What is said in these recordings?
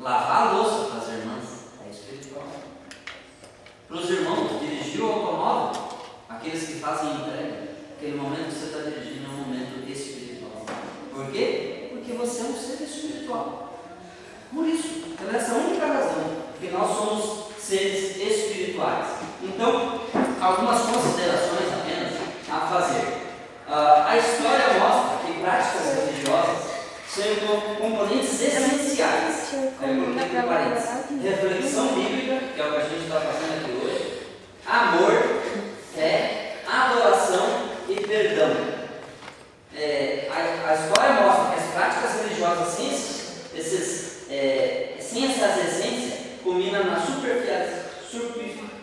Lavar a louça para as irmãs é espiritual. Para os irmãos, dirigir o automóvel, aqueles que fazem entrega, aquele momento que você está dirigindo é um momento espiritual. Por quê? Porque você é um ser espiritual. Por isso, pela essa única razão, que nós somos seres espirituais. Então, algumas considerações apenas a fazer. A história mostra que práticas religiosas são componentes essenciais. Reflexão bíblica, que é o que a gente está fazendo aqui hoje, amor, fé, adoração e perdão. A história mostra que as práticas religiosas sem essas essências culminam na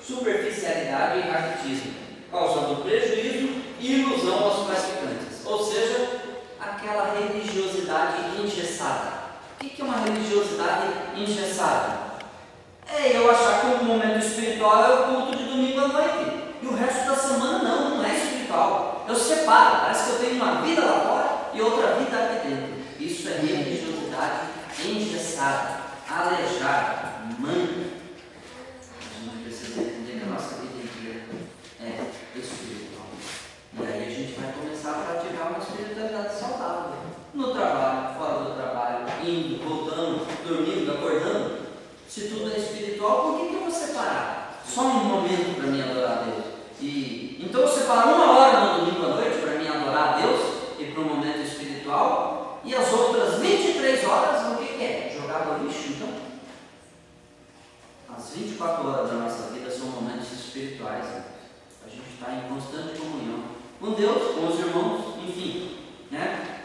superficialidade e raquitismo, causando prejuízo e ilusão aos praticantes, ou seja, aquela religiosidade engessada. O que é uma religiosidade engessada? É eu achar que o momento espiritual é o culto de domingo à noite e o resto da semana não é espiritual. Eu separo, parece que eu tenho uma vida lá fora e outra vida aqui dentro. Isso é religiosidade engessada, aleijada, manca. A gente precisa entender que a nossa vida inteira é espiritual. E aí a gente vai começar a praticar uma espiritualidade saudável. No trabalho, fora do trabalho, indo, voltando, dormindo, acordando. Se tudo é espiritual, por que eu vou separar? Só um momento para mim adorar a Deus. Então eu separo 1 hora no domingo à noite para mim adorar a Deus e para um momento espiritual. E as outras 23 horas, o que é? Jogar no lixo, então? As 24 horas da nossa vida são momentos espirituais. Né? A gente está em constante comunhão com Deus, com os irmãos, enfim. Né?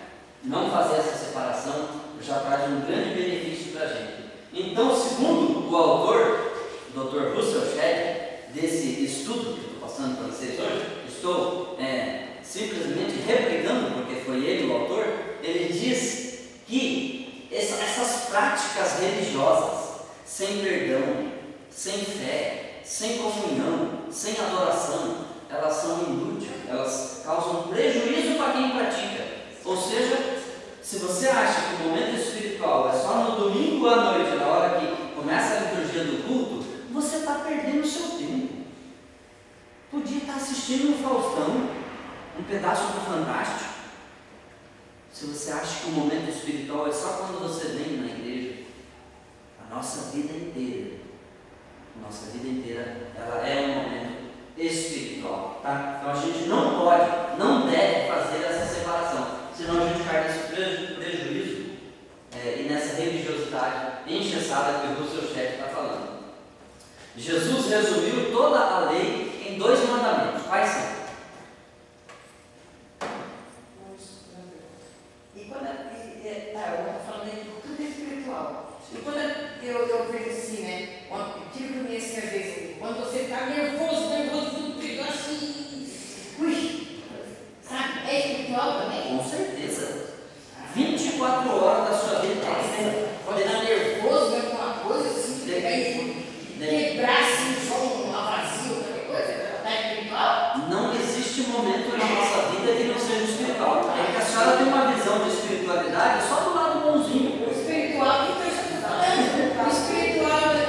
Não fazer essa separação já traz um grande benefício para a gente. Então, segundo o autor, o Dr. Russell Shedd, desse estudo que eu estou passando para vocês hoje, estou simplesmente replicando, porque foi ele o autor. Ele diz que essas práticas religiosas, sem perdão, sem fé, sem comunhão, sem adoração, elas são inúteis, elas causam prejuízo para quem pratica. Ou seja, se você acha que o momento espiritual é só no domingo à noite, na hora que começa a liturgia do culto, você está perdendo o seu tempo. Podia estar assistindo no Faustão, um pedaço do Fantástico. Se você acha que o momento espiritual é só quando você vem na igreja, a nossa vida inteira, ela é um momento espiritual, tá? Então a gente não pode, não deve fazer essa separação, senão a gente cai nesse prejuízo e nessa religiosidade engessada que o Russell Shedd está falando. Jesus resumiu toda a lei em 2 mandamentos. Quais são? Eu estou falando aí de tudo espiritual. E quando eu vejo assim, né? Tive que me assim, às vezes, quando você está nervoso, tudo pegando assim. Ui! Sabe? É espiritual também? Com certeza. 24 horas da sua vida Quando está nervoso, vai com uma coisa assim, quebrar assim, só um vazio, qualquer coisa. Está espiritual? Não existe momento na nossa vida que não seja espiritual. É que a senhora tem uma visão de espiritualidade só do lado bonzinho. O espiritual, que eu estou falando? O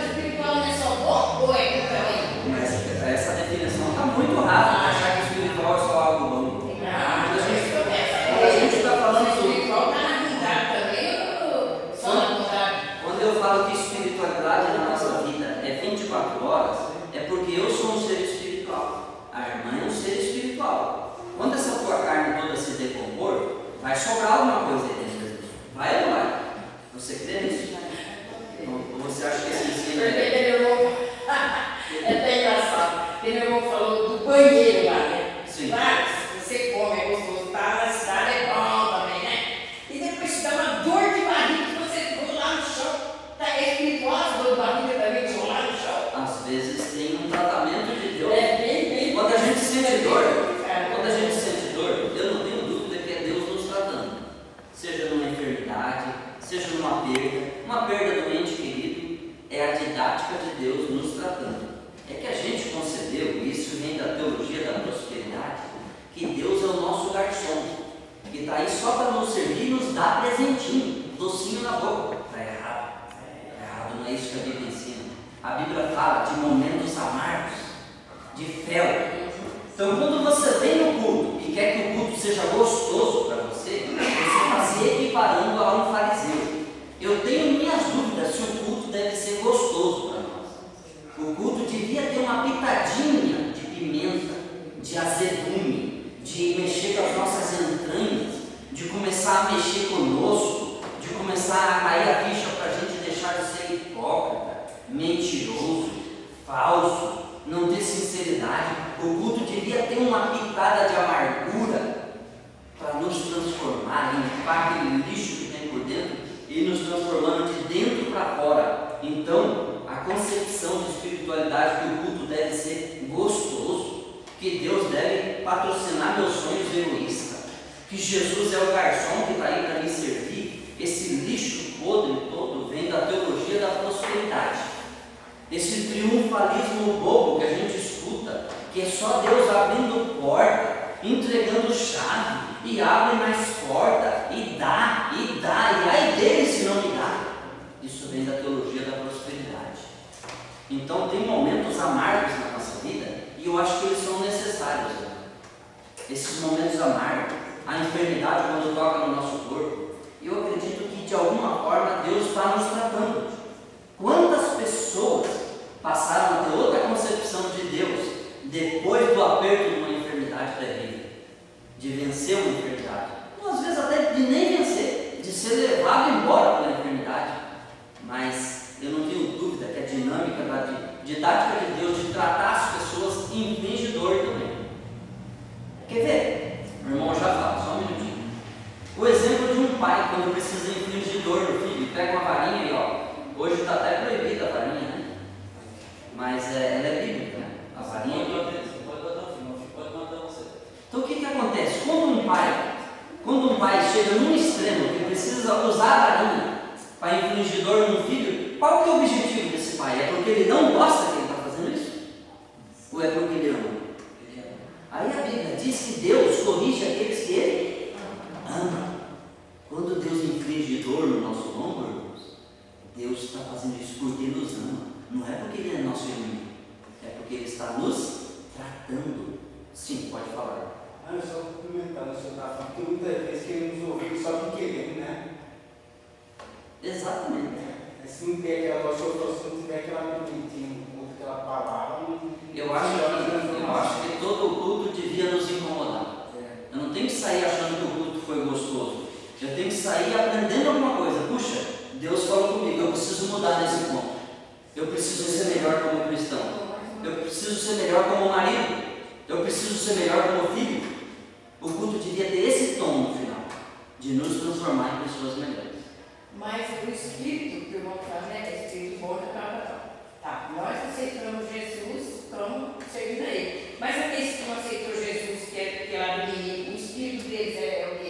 espiritual não é só bom ou é também? Mas essa definição está muito rasa, achar que o espiritual é só algo bom. A gente está falando sobre espiritual está na verdade também ou só na vontade? Quando eu falo que espiritualidade na nossa vida é 24 horas, é porque eu sou um ser espiritual. A irmã é um ser espiritual. Quando essa tua carne toda se decompor, vai sobrar alguma coisa aí dentro de Jesus. Vai ou não vai? Você crê nisso? Ou você acha que esse ensino É até engraçado. Meu irmão falou do banheiro lá, né? Sim. Claro, você come, é gostoso, tá na cidade, é bom também, né? E depois te dá uma dor de barriga que você rolar no chão. Tá espiritual, a dor de barriga também de rolar no chão. Às vezes tem um tratamento de Deus. Bem. Quando a gente sente dor, eu não tenho dúvida que é Deus nos tratando. Seja numa enfermidade, seja numa perda do ente querido, é a didática de Deus nos tratando. É que a gente concebeu, isso vem da teologia da prosperidade, que Deus é o nosso garçom, que está aí só para nos servir e nos dar presentinho, docinho na boca. Está errado. A Bíblia fala de momentos amargos, de fel. Então, quando você vem no culto e quer que o culto seja gostoso para você, você está se equiparando a um fariseu. Eu tenho minhas dúvidas se o culto deve ser gostoso para nós. O culto devia ter uma pitadinha de pimenta, de azedume, de mexer com as nossas entranhas, de começar a mexer conosco, de começar a cair a ficha para a gente deixar de ser hipócrita, mentiroso, falso, não ter sinceridade. O culto devia ter uma pitada de amargura para nos transformar, limpar aquele lixo que tem por dentro e nos transformando de dentro para fora. Então, a concepção de espiritualidade que o culto deve ser gostoso, que Deus deve patrocinar meus sonhos egoístas, que Jesus é o garçom que está aí para me servir, esse lixo podre todo vem da teologia da prosperidade. Esse triunfalismo bobo que a gente escuta, que é só Deus abrindo porta, entregando chave, e abre mais porta, e dá, e ai dele se não me dá. Isso vem da teologia da prosperidade. Então tem momentos amargos na nossa vida, e eu acho que eles são necessários. Esses momentos amargos, a enfermidade quando toca no nosso corpo, eu acredito que de alguma forma Deus está nos tratando. Quantas pessoas passaram a ter outra concepção de Deus depois do aperto de uma enfermidade terrível, de vencer uma enfermidade, ou às vezes até de nem vencer, de ser levado embora pela enfermidade? Mas eu não tenho dúvida que a dinâmica da didática de Deus de tratar as pessoas inflige dor também. Quer ver? Meu irmão já fala, só um minutinho. O exemplo de um pai quando precisa infligir dor no filho, pega uma varinha e hoje está até proibida a varinha, né? Mas ela é bíblica, né? A varinha é bíblica. Pode mandar você. Então o que acontece? Quando um pai chega num extremo que precisa usar a varinha para infligir dor no filho, qual que é o objetivo desse pai? É porque ele não gosta que ele está fazendo isso? Ou é porque ele ama? Aí a Bíblia diz que Deus corrige aqueles que ele ama. Quando Deus inflige dor no nosso ombro, irmãos, Deus está fazendo isso porque Ele nos ama. Não é porque Ele é nosso inimigo, é porque Ele está nos tratando. Sim, pode falar. Eu só complementando, o senhor está falando que muitas vezes queremos ouvir só que queremos, né? Exatamente. Se não tem aquela voz, se não tiver aquela pimentinha, aquela palavra, eu acho que todo o culto devia nos incomodar. Eu não tenho que sair achando que o culto foi gostoso. Eu tenho que sair aprendendo alguma coisa. Puxa, Deus falou comigo, eu preciso mudar nesse ponto. Eu preciso ser melhor como cristão. Eu preciso ser melhor como marido. Eu preciso ser melhor como filho. O culto devia ter esse tom no final, de nos transformar em pessoas melhores. Mas o Espírito que o irmão fala, né? O Espírito bom tá. Nós aceitamos Jesus, estamos servindo a Ele. Mas aqueles que não aceitou Jesus, que é lá do menino, o Espírito deles é o quê?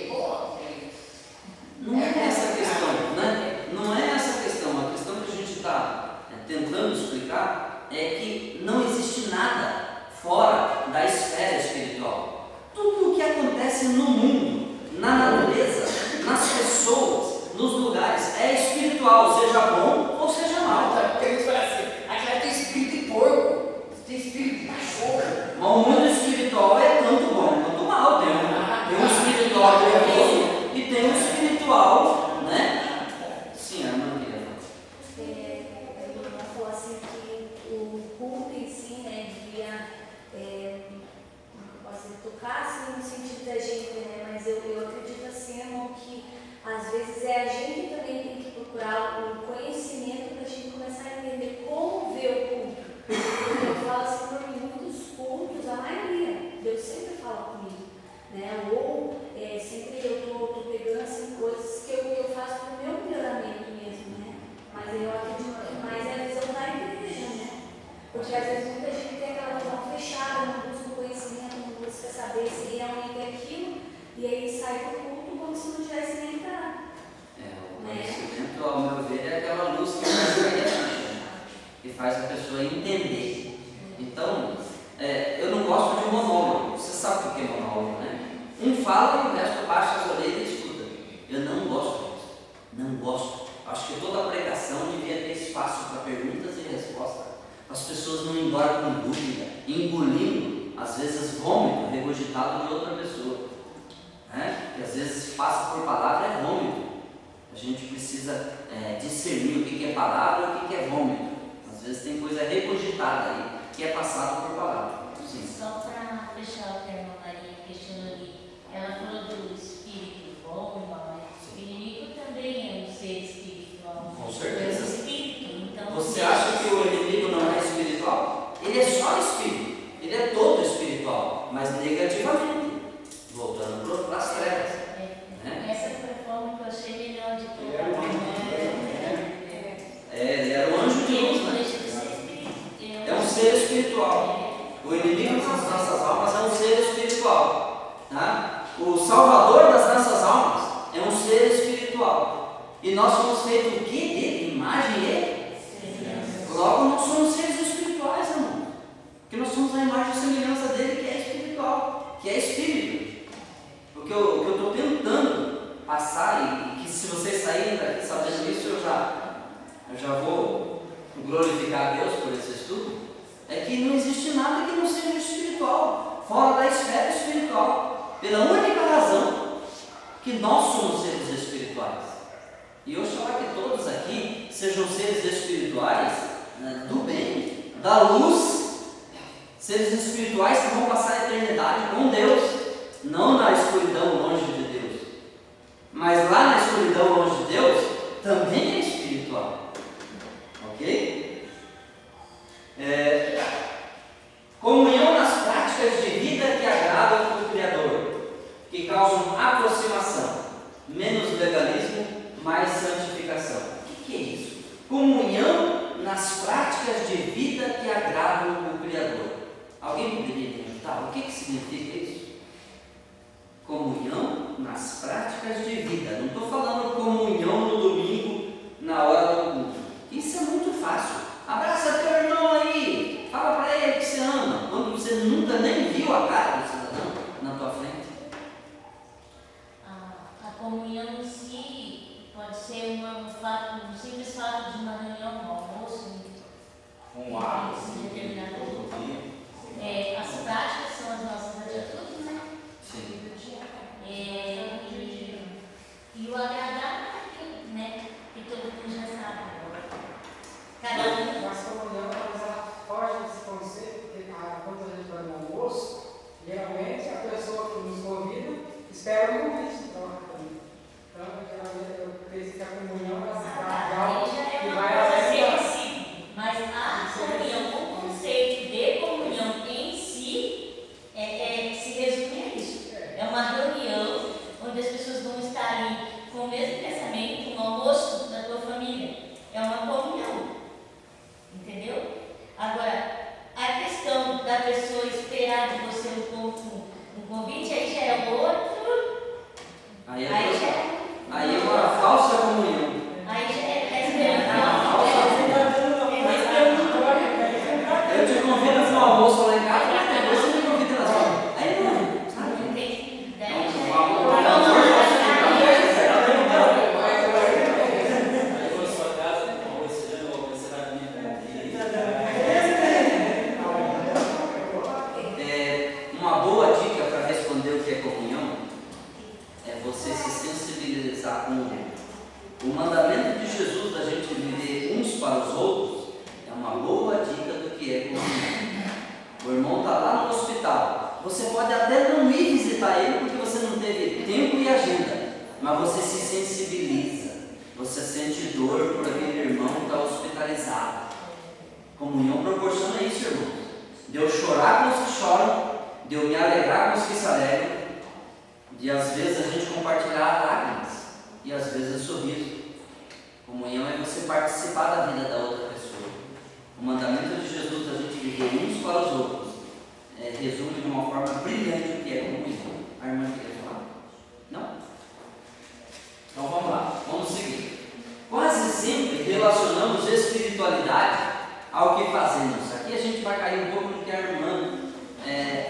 Não é essa a questão, né? Não é essa a questão. A questão que a gente está tentando explicar é que não existe nada fora da esfera espiritual. Tudo o que acontece no mundo, na natureza, nas pessoas, nos lugares, é espiritual, seja bom ou seja mal. Aquela tem espírito de porco, tem espírito de cachorro. Mas o mundo espiritual é tanto bom quanto mal. Tem um espiritual bondoso e tem um espiritual, né? Sim, a irmã queria falar. O irmão falou assim que o culto em si, né, devia tocar assim, no sentido da gente, né? Mas eu acredito assim, irmão, que às vezes a gente também tem que procurar o conhecimento para a gente começar a entender como ver o culto. Eu falo assim, para mim, muitos cultos, a maioria, Deus sempre fala comigo, né? Ou sempre eu estou pegando assim, coisas que eu faço para o meu melhoramento mesmo, né? Mas eu acredito que mais é a visão da igreja, né? Porque às vezes muita gente tem aquela visão fechada, não busca o conhecimento, não busca saber se realmente é aquilo, e aí sai do culto como se não tivesse nem entrado. O conhecimento, ao meu ver, é aquela luz que faz cair a ficha, que faz a pessoa entender. Então, eu não gosto de monólogo. Você sabe o que é monólogo, né? Um fala e o resto baixa as orelhas e escuta. Eu não gosto disso. Não gosto. Acho que toda pregação devia ter espaço para perguntas e respostas. As pessoas não engordam com dúvida, engolindo, às vezes, vômito regurgitado de outra pessoa. Né? Que às vezes passa por palavra é vômito. A gente precisa discernir o que é palavra e o que é vômito. Às vezes tem coisa regurgitada aí, que é passada por palavra. Sim. Só para fechar o que a irmã Maria questionou ali, ela falou do espírito bom e mau. O inimigo também é um ser espiritual. Com certeza. É um espírito. Então, Você acha que o inimigo não é espiritual? Ele é só espírito. Ele é todo espiritual, mas negativamente. Voltando para as trevas. Né? Essa foi a forma que eu achei melhor de Ele era um anjo. Ele era o anjo de luz, né? É um ser espiritual. O inimigo das nossas almas é um ser espiritual. Tá? O salvador das nossas almas é um ser espiritual. E nós somos feitos o quê dele? Imagem dele? Logo nós somos seres espirituais, irmão. Porque nós somos a imagem e semelhança dele, que é espiritual, que é espírito. O que eu estou tentando passar, e que se vocês saírem daqui sabendo isso, eu já vou glorificar a Deus por esse estudo, é que não existe nada que não seja espiritual, fora da esfera espiritual, pela única razão que nós somos seres espirituais. E eu falar que todos aqui sejam seres espirituais, né, do bem, da luz, seres espirituais que vão passar a eternidade com Deus, não na escuridão longe de Deus, mas lá na escuridão longe de Deus também é espiritual. Ok? Comunhão nas práticas de vida que agradam o Criador, que causam aproximação, menos legalismo, mais santificação. O que é isso? Comunhão nas práticas de vida que agradam o Criador. Alguém poderia perguntar o que significa isso? Comunhão nas práticas de vida. Não estou falando comunhão no domingo, na hora do culto. Isso é muito fácil. Abraça teu irmão aí, fala para ele que você ama, quando você nunca nem viu a cara do cidadão na tua frente. A comunhão em si pode ser um simples fato de uma reunião, um almoço, Um ato, determinado todo dia. As práticas são as nossas atitudes, né? Sim. E o agradar, né? Que todo mundo já sabe. Cada um. Mas comunhão, ela foge desse conceito, porque quando a gente vai no almoço, geralmente a pessoa que nos convida espera um convite para uma comida. Então, geralmente eu penso que a comunhão é algo que vai além da... Mas a comunhão, o conceito de comunhão em si, se resume a isso. É uma reunião onde as pessoas vão estar ali com o mesmo pensamento, no almoço da tua família. É uma comunhão. Entendeu? Agora, a questão da pessoa esperar de você um convite, aí já é outro. Aí é uma falsa comunhão. Aí já é esperando. Eu te convido para um almoço lá em casa, mas depois você me convida na sua. Aí não, sabe? Não tem. Daí É já um é. amor. Aí for sua casa, você vai comer Uma boa dica para responder o que é comunhão é você se sensibilizar com o mandamento de Jesus da gente viver uns para os outros. É uma boa dica do que é comunhão. O irmão está lá no hospital. Você pode até não ir visitar ele porque você não teve tempo e agenda, mas você se sensibiliza. Você sente dor por aquele irmão que está hospitalizado. Comunhão proporciona isso, irmão. De eu chorar com os que choram, de eu me alegrar com os que se alegram, de às vezes a gente compartilhar lágrimas e às vezes sorriso. Comunhão é você participar da vida da outra pessoa. O mandamento de Jesus da gente viver uns para os outros resume de uma forma brilhante o que é comunhão. A irmã queria falar? Não? Então vamos lá, vamos seguir. Quase sempre relacionamos espiritualidade ao que fazemos. Aqui a gente vai cair um pouco no que a irmã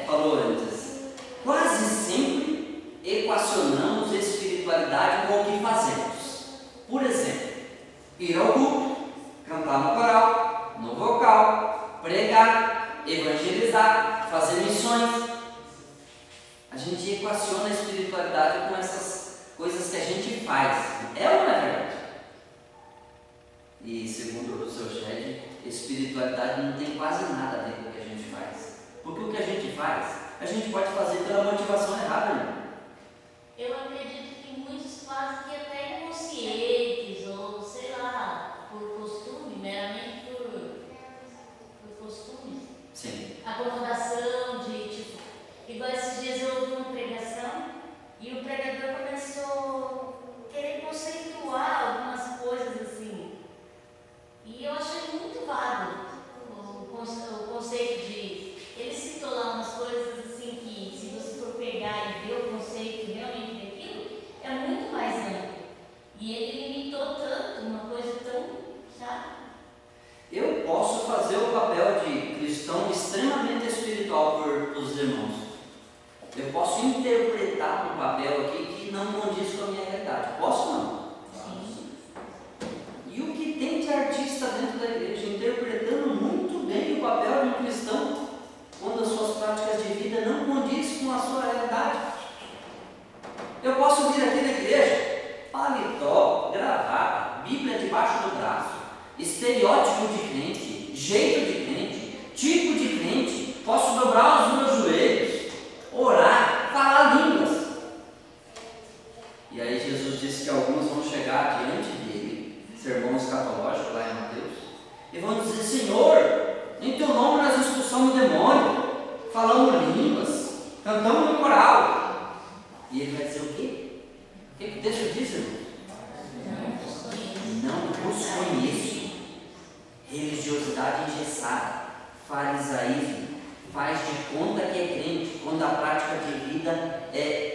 falou antes. Quase sempre equacionamos espiritualidade com o que fazemos. Por exemplo, ir ao culto, cantar no coral, no vocal, pregar, evangelizar, fazer missões. A gente equaciona a espiritualidade com essas coisas que a gente faz. É ou não é verdade? E segundo o seu Shed, espiritualidade não tem quase nada a ver com o que a gente faz. Porque o que a gente faz, a gente pode fazer pela motivação errada, irmão. Eu acredito que muitos fazem que até inconscientes, ou sei lá, por costume, meramente por costumes. Sim. Acomodação de tipo. Igual esses dias eu ouvi uma pregação e o pregador começou a querer conceituar algumas coisas assim. E eu achei muito vago o conceito de. Ele citou lá umas coisas assim que, se você for pegar e ver o conceito realmente daquilo, é muito mais amplo. E ele limitou tanto, uma coisa tão, sabe? Eu posso fazer o papel de cristão extremamente espiritual por os irmãos. Eu posso interpretar um papel aqui que não condiz com a minha realidade. Posso ou não? Sim. E o que tem de artista dentro da igreja interpretando muito bem o papel de um cristão quando as suas práticas de vida não condizem com a sua realidade. Eu posso vir aqui na igreja, paletó, gravata, Bíblia debaixo do braço, estereótipo de crente, jeito de crente, tipo de crente, posso dobrar os meus joelhos, orar, falar línguas. E aí Jesus disse que alguns vão chegar diante dele, sermão escatológico lá em Mateus, e vão dizer: Senhor, em teu nome nós expulsamos o demônio, falamos línguas, cantamos no coral. E ele vai dizer o quê? O que o texto diz, irmão? Não os conheço. Religiosidade engessada, farisaísmo, faz de conta que é crente, quando a prática de vida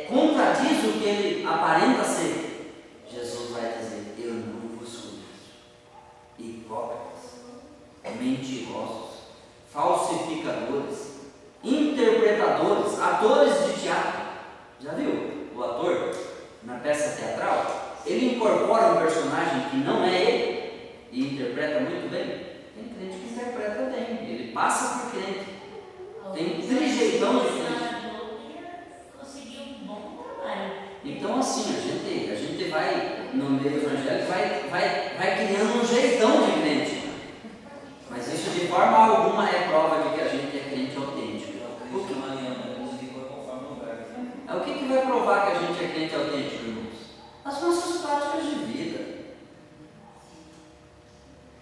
contradiz o que ele aparenta ser. Jesus vai dizer: eu não vos conheço. Hipócritas, mentirosos, falsificadores, interpretadores, atores de teatro. Já viu o ator na peça teatral? Ele incorpora um personagem que não é ele e interpreta muito bem. Tem crente que interpreta bem, ele passa por crente. Tem trijeitão de crente. Conseguiu um bom trabalho. Então assim, a gente vai no meio evangélico, vai criando um jeitão de crente. Mas isso de forma alguma é prova de que a gente é crente autêntico. O que vai provar que a gente é crente autêntico, irmãos? As nossas práticas de vida.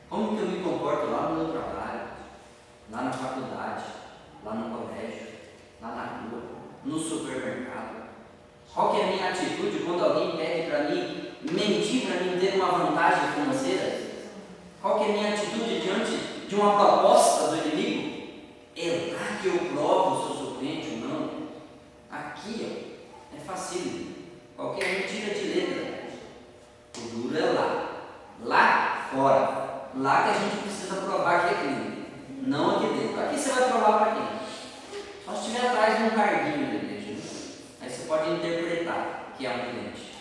Como que eu me comporto lá no meu trabalho, lá na faculdade, lá no colégio, lá na rua, no supermercado? Qual que é a minha atitude quando alguém pede para mim mentir para mim ter uma vantagem financeira? Qual que é a minha atitude diante de uma proposta do inimigo? É lá que eu provo se eu sou crente ou não. Aqui, ó, é facílimo. Qualquer um tira de letra. O duro é lá fora. Lá que a gente precisa provar que é crente, não aqui dentro. Aqui você vai provar para quem? Só se estiver atrás de um carguinho da igreja. Aí você pode interpretar que é um crente.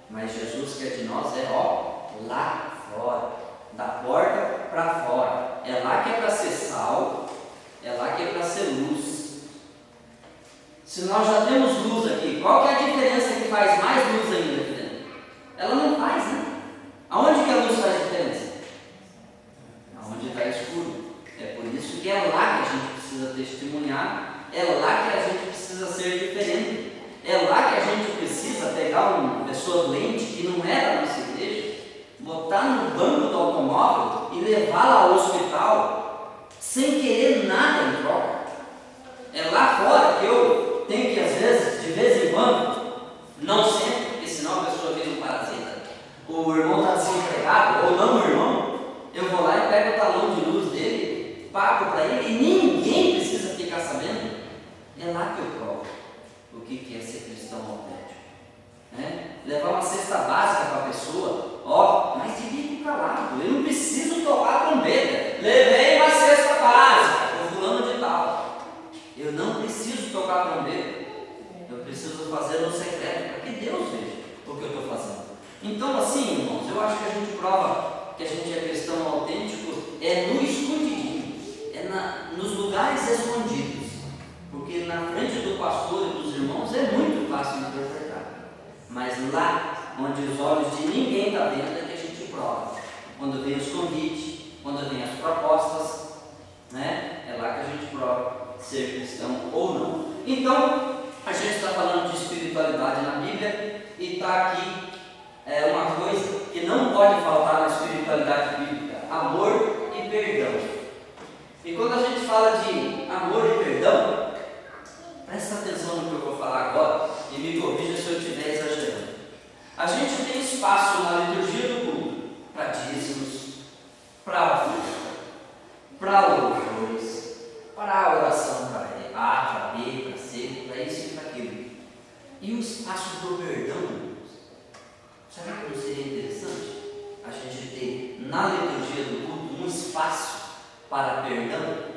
Mas Jesus quer de nós lá fora, da porta para fora. É lá que é para ser sal, é lá que é para ser luz. Se nós já temos luz aqui, qual que é a diferença que faz mais luz ainda aqui dentro? Ela não faz, né? Aonde que a luz faz diferença? Aonde está escuro. É por isso que é lá que a gente precisa testemunhar, é lá que a gente precisa ser diferente, é lá que a gente precisa pegar uma pessoa doente que não é da nossa igreja, botar no banco do automóvel e levá-la ao hospital sem querer nada em troca. É lá fora que eu tenho que, às vezes, de vez em quando, não sempre, porque senão a pessoa vira um parasita. O irmão está desempregado, ou não o irmão, eu vou lá e pego o talão de luz dele, pago para ele e ninguém precisa ficar sabendo. É lá que eu provo o que é ser cristão autêntico. Levar uma cesta básica para a pessoa, mas de bico calado, eu não preciso tocar trombeta. Levei uma cesta básica para o fulano de tal. Eu não preciso tocar trombeta. Eu preciso fazer no secreto para que Deus veja o que eu estou fazendo. Então, assim, irmãos, eu acho que a gente prova que a gente é cristão autêntico no escondidinho, vem os convites, quando vem as propostas, né? É lá que a gente prova ser cristão ou não. Então, a gente está falando de espiritualidade na Bíblia e está aqui uma coisa que não pode faltar na espiritualidade bíblica: amor e perdão. E quando a gente fala de amor e perdão, presta atenção no que eu vou falar agora e me corrija se eu estiver exagerando. A gente tem espaço na liturgia do culto para dízimos, para oferta, para louvores, para oração para A, para B, para C, para isso e para aquilo. E o espaço do perdão, será que não seria interessante a gente ter na liturgia do culto um espaço para perdão?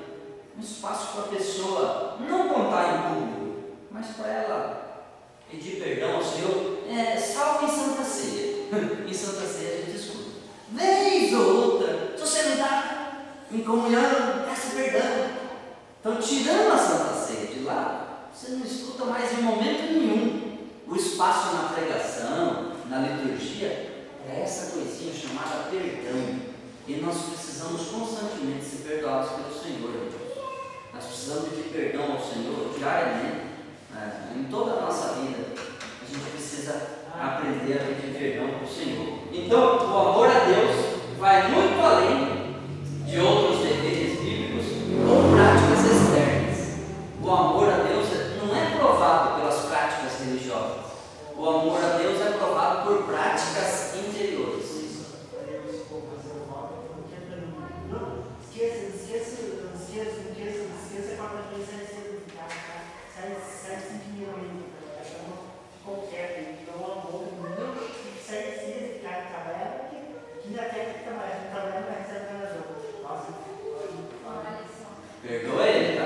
Um espaço para a pessoa não contar em público, mas para ela pedir perdão ao Senhor, salvo em Santa Ceia. Em Santa Ceia a gente escuta. Vez ou outra, se você não está em comunhão, peça perdão. Então, tirando a Santa Ceia de lá, você não escuta mais em momento nenhum. O espaço na pregação, na liturgia, é essa coisinha chamada perdão. E nós precisamos constantemente ser perdoados pelo Senhor. Nós precisamos pedir perdão ao Senhor diariamente, em toda a nossa vida. A gente precisa aprender a pedir perdão para o Senhor. Então, o amor a Deus vai muito além de outros deveres bíblicos ou práticas externas. O amor a Deus não é provado pelas práticas religiosas. O amor a Deus é provado por práticas interiores. Esqueça quando a gente sai sentindo qualquer, então o amor não sai de ficar de trabalhar, que ainda quer que trabalhando vai receber na outra. Nossa, Perdoa ele, tá?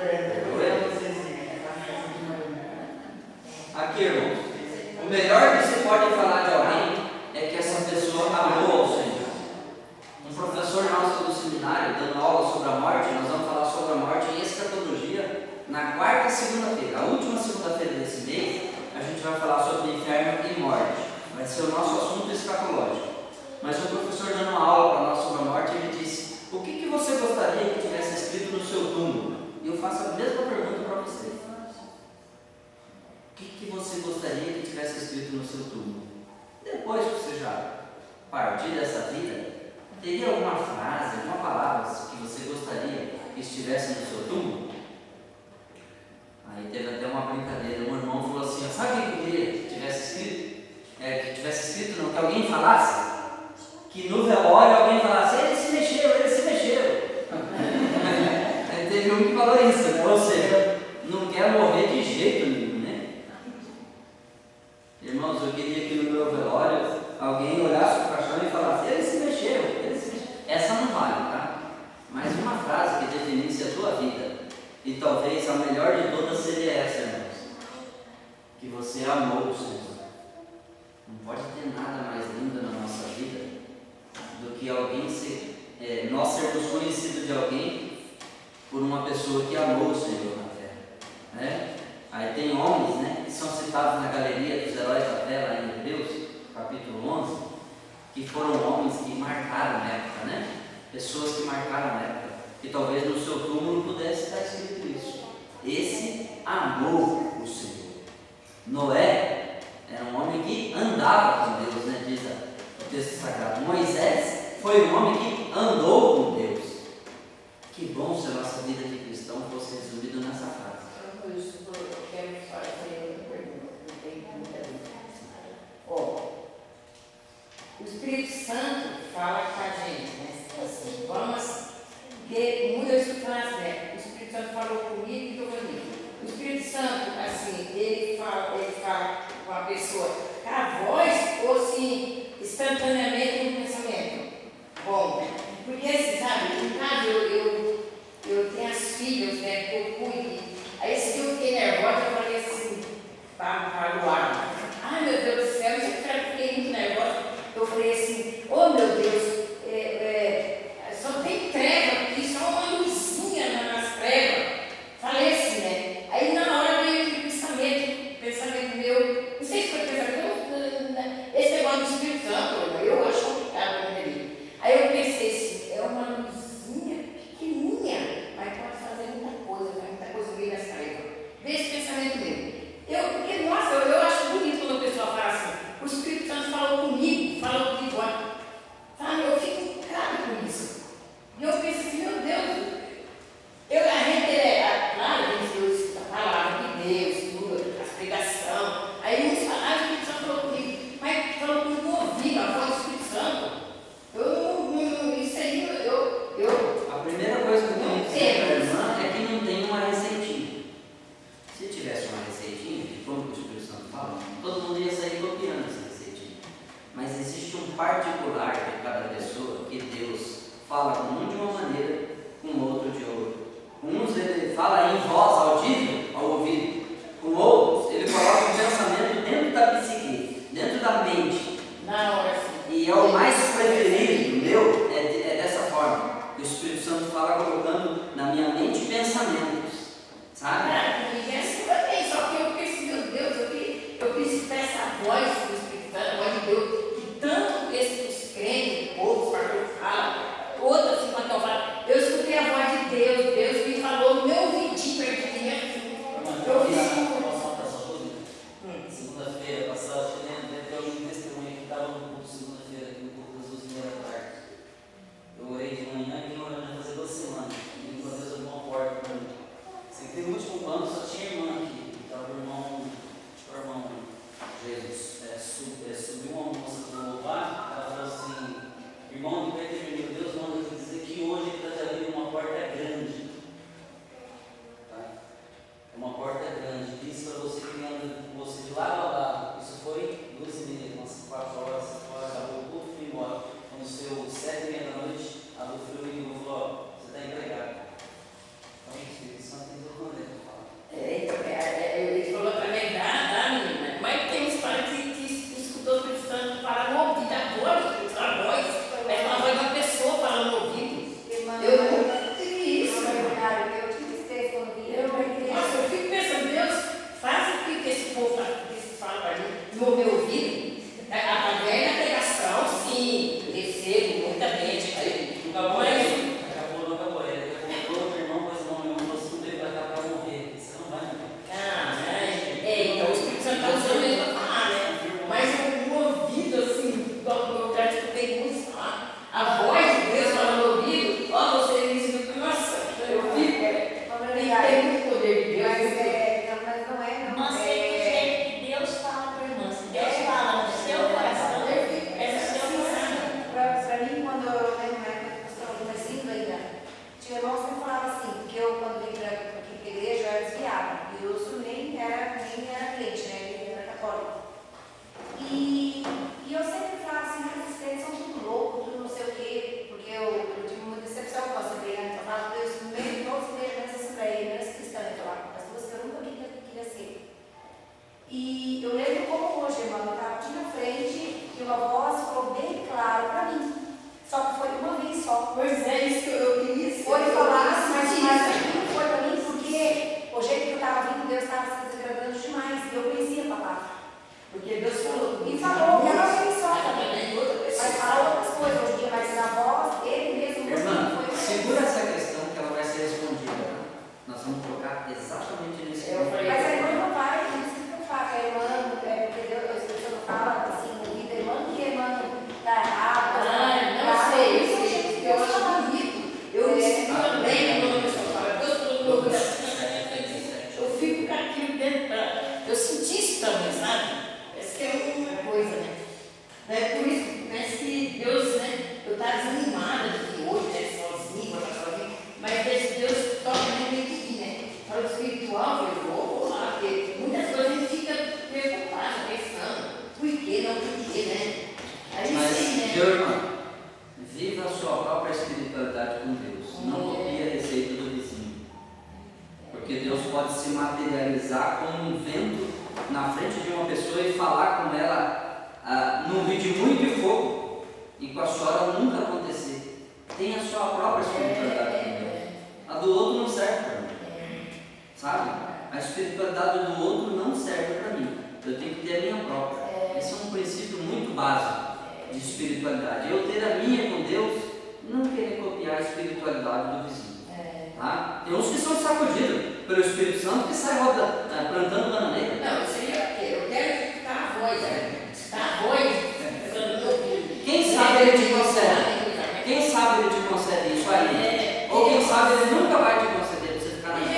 Perdoa ele. Aqui, irmãos, o melhor que você pode falar de alguém é que essa pessoa amou ao Senhor. Um professor nosso do seminário, dando aula sobre a morte, nós vamos falar sobre a morte em escatologia na quarta segunda-feira. A última segunda-feira desse mês, a gente vai falar sobre inferno e morte. Vai ser o nosso assunto escatológico. Mas o professor dando uma aula para nós sobre a morte, ele disse: o que você gostaria que tivesse escrito no seu túmulo? E eu faço a mesma pergunta para você. O que você gostaria que tivesse escrito no seu túmulo? Depois que você já partir dessa vida, teria alguma frase, alguma palavra que você gostaria que estivesse no seu túmulo? Aí teve até uma brincadeira. Um irmão falou assim: sabe o que eu queria que tivesse escrito? Que tivesse escrito, não, que alguém falasse, que no velório alguém falasse: ele se mexeu, ele se mexeu. Aí teve um que falou isso, né? Ou seja, não quer morrer de jeito nenhum, né? Irmãos, eu queria que no meu velório alguém olhasse para o caixão e falasse: ele se mexeu, ele se mexeu. Essa não vale, tá? Mas uma frase que definisse a tua vida, e talvez a melhor de todas seria essa, irmãos: que você amou o Senhor. Não pode ter nada mais lindo na nossa vida do que alguém nós sermos conhecidos de alguém por uma pessoa que amou o Senhor na terra, né? Aí tem homens, né, que são citados na galeria dos heróis da fé, lá em Hebreus, capítulo 11, que foram homens que marcaram a época, né? Pessoas que marcaram a época, que talvez no seu túmulo pudesse estar escrito isso: esse amou o Senhor. Noé era um homem que andava com Deus, né? Diz o texto sagrado. Moisés foi um homem que andou com Deus. Que bom se a nossa vida de cristão fosse resumida nessa frase. Eu quero fazer outra pergunta, não tem muita dúvida. O Espírito Santo fala com a gente, né? Assim, porque muda isso frase, né? O Espírito Santo falou comigo e estou comigo. O Espírito Santo, assim, ele fala com a pessoa com a voz ou assim, instantaneamente no pensamento? Bom, porque fala com um de uma maneira, com o outro de outra. Uns ele fala em voz audível ao ouvido, com outros ele coloca o pensamento dentro da psique, dentro da mente. Na hora, sim. E é o mais preferido meu, é dessa forma. O Espírito Santo fala colocando na minha mente pensamentos, sabe? E assim também, só que eu preciso, meu Deus, eu preciso dessa voz do Espírito Santo, a voz de Deus, que tanto esses crentes, outros pastores falam, outros assim, quando eu falo, eu escutei a voz de Deus, Deus me falou no meu ouvidinho perto de mim assim. Eu fiz Segunda-feira passada, acho que deve ter algum testemunho que estava no culto segunda-feira, aqui no culto das 12h30 da tarde. Eu orei de manhã e vim orando já fazer 2 semanas. E uma vez abriu uma porta para mim. Sentei no último banco, só tinha irmã aqui. Estava o irmão Jesus. Subiu uma moça para louvar, ela falou assim: irmão, de perto de mim, Deus manda te dizer que hoje ele está te abrindo uma porta grande. Tá? É uma porta grande. Diz para você que anda com você de lado a lado. Isso foi 2h30, umas 4 horas, 5 horas, acabou o culto, fui embora. Quando deu 7h30 da noite, a do frio me ligou e falou: ó, você está empregado. Então, o Espírito Santo tem que responder, eu falo. ele falou também da menina, mas tem uns pais que escutou o Espírito Santo falar no ouvido, a voz, é uma voz da pessoa falando no ouvido. Eu nunca tive isso. Eu tive tristeza quando vi. Nossa, eu fico pensando, Deus, faz o que esse povo fala para mim no meu ouvido. Através da pregação, sim, recebo muita gente. Acabou, não acabou. Ele acabou outro irmão, pois não, meu irmão, você não veio para cá para morrer. Você não vai morrer. Então o Espírito Santo está usando ele para falar, né? Mas no ouvido, assim, eu já escutei muito falar. A voz de Deus fala no ouvido, ó, você me ensinou que nossa, eu fico. Tem muito poder de Deus. Mas não é, não. Mas tem que jeito que Deus fala para irmã. Se Deus fala no seu coração, é no seu coração. Pra mim, quando eu lembro na época que eu estava começando ainda, tinha irmãos que falavam assim, porque eu, quando vim aqui pra igreja, eu era desviada. E eu nem era crente, né? Eu era católica. E eu sempre falava assim, mas esses crentes são tudo louco, tudo não sei o quê, porque eu tive uma decepção com a Assembleia, então eu falava, Deus, no meio de todos os igrejas, nessa Assembleia, menos cristã, então lá, as duas que eu nunca vi que eu queria ser. E eu lembro como hoje, irmão, eu estava aqui na frente e uma voz falou bem claro para mim. Só que foi uma vez só. Pois é, isso que eu queria. Foi falar, mas aquilo foi para mim porque o jeito que eu estava vindo, Deus estava se desagradando demais. E eu conhecia a palavra. Porque Deus falou. E falou, uma vez só. Mas Mas fala outras coisas hoje em dia, mas na voz, ele mesmo Irmã, foi. segura essa questão que ela vai ser respondida. Nós vamos tocar exatamente nesse ponto. Mas a irmã não vai, isso que eu falo, a irmã, porque Deus, a Escritura não fala assim, no vida, a irmã que a irmã está errada. Não sei, eu acho bonito. Eu recebi também quando a pessoa fala, Deus falou no meu coração. Eu fico com aquilo dentro. Eu senti isso também, sabe? Essa que é uma coisa, né? É por isso, parece que Deus, né? Eu estava desanimada de que hoje, né? Sozinho, vou estar sozinho. Mas Deus toca na minha vida, né? Para o espiritual, eu vou lá, porque muitas coisas a gente fica preocupado, pensando. Por quê? Não por quê, né? Aí Mas, sim, né? meu irmão, viva a sua própria espiritualidade com Deus. Não copie a receita do vizinho. Porque Deus pode se materializar como um vento na frente de uma pessoa e falar com ela num vídeo muito de fogo e com a sua nunca acontecer. Tenha a sua própria espiritualidade com Deus. A do outro não serve para mim. Sabe? A espiritualidade do outro não serve para mim. Eu tenho que ter a minha própria. Esse é um princípio muito básico de espiritualidade. Eu ter a minha com Deus, não querer copiar a espiritualidade do vizinho. Tá? Tem uns que são sacudidos pelo Espírito Santo que saem plantando bananeira. Não, isso aí eu quero escutar a voz, né? Escutar a voz, pensando no meu ouvido. Quem sabe ele te concede? Quem sabe ele te concede isso aí? Ou quem sabe ele nunca vai te conceder pra você ficar na sua.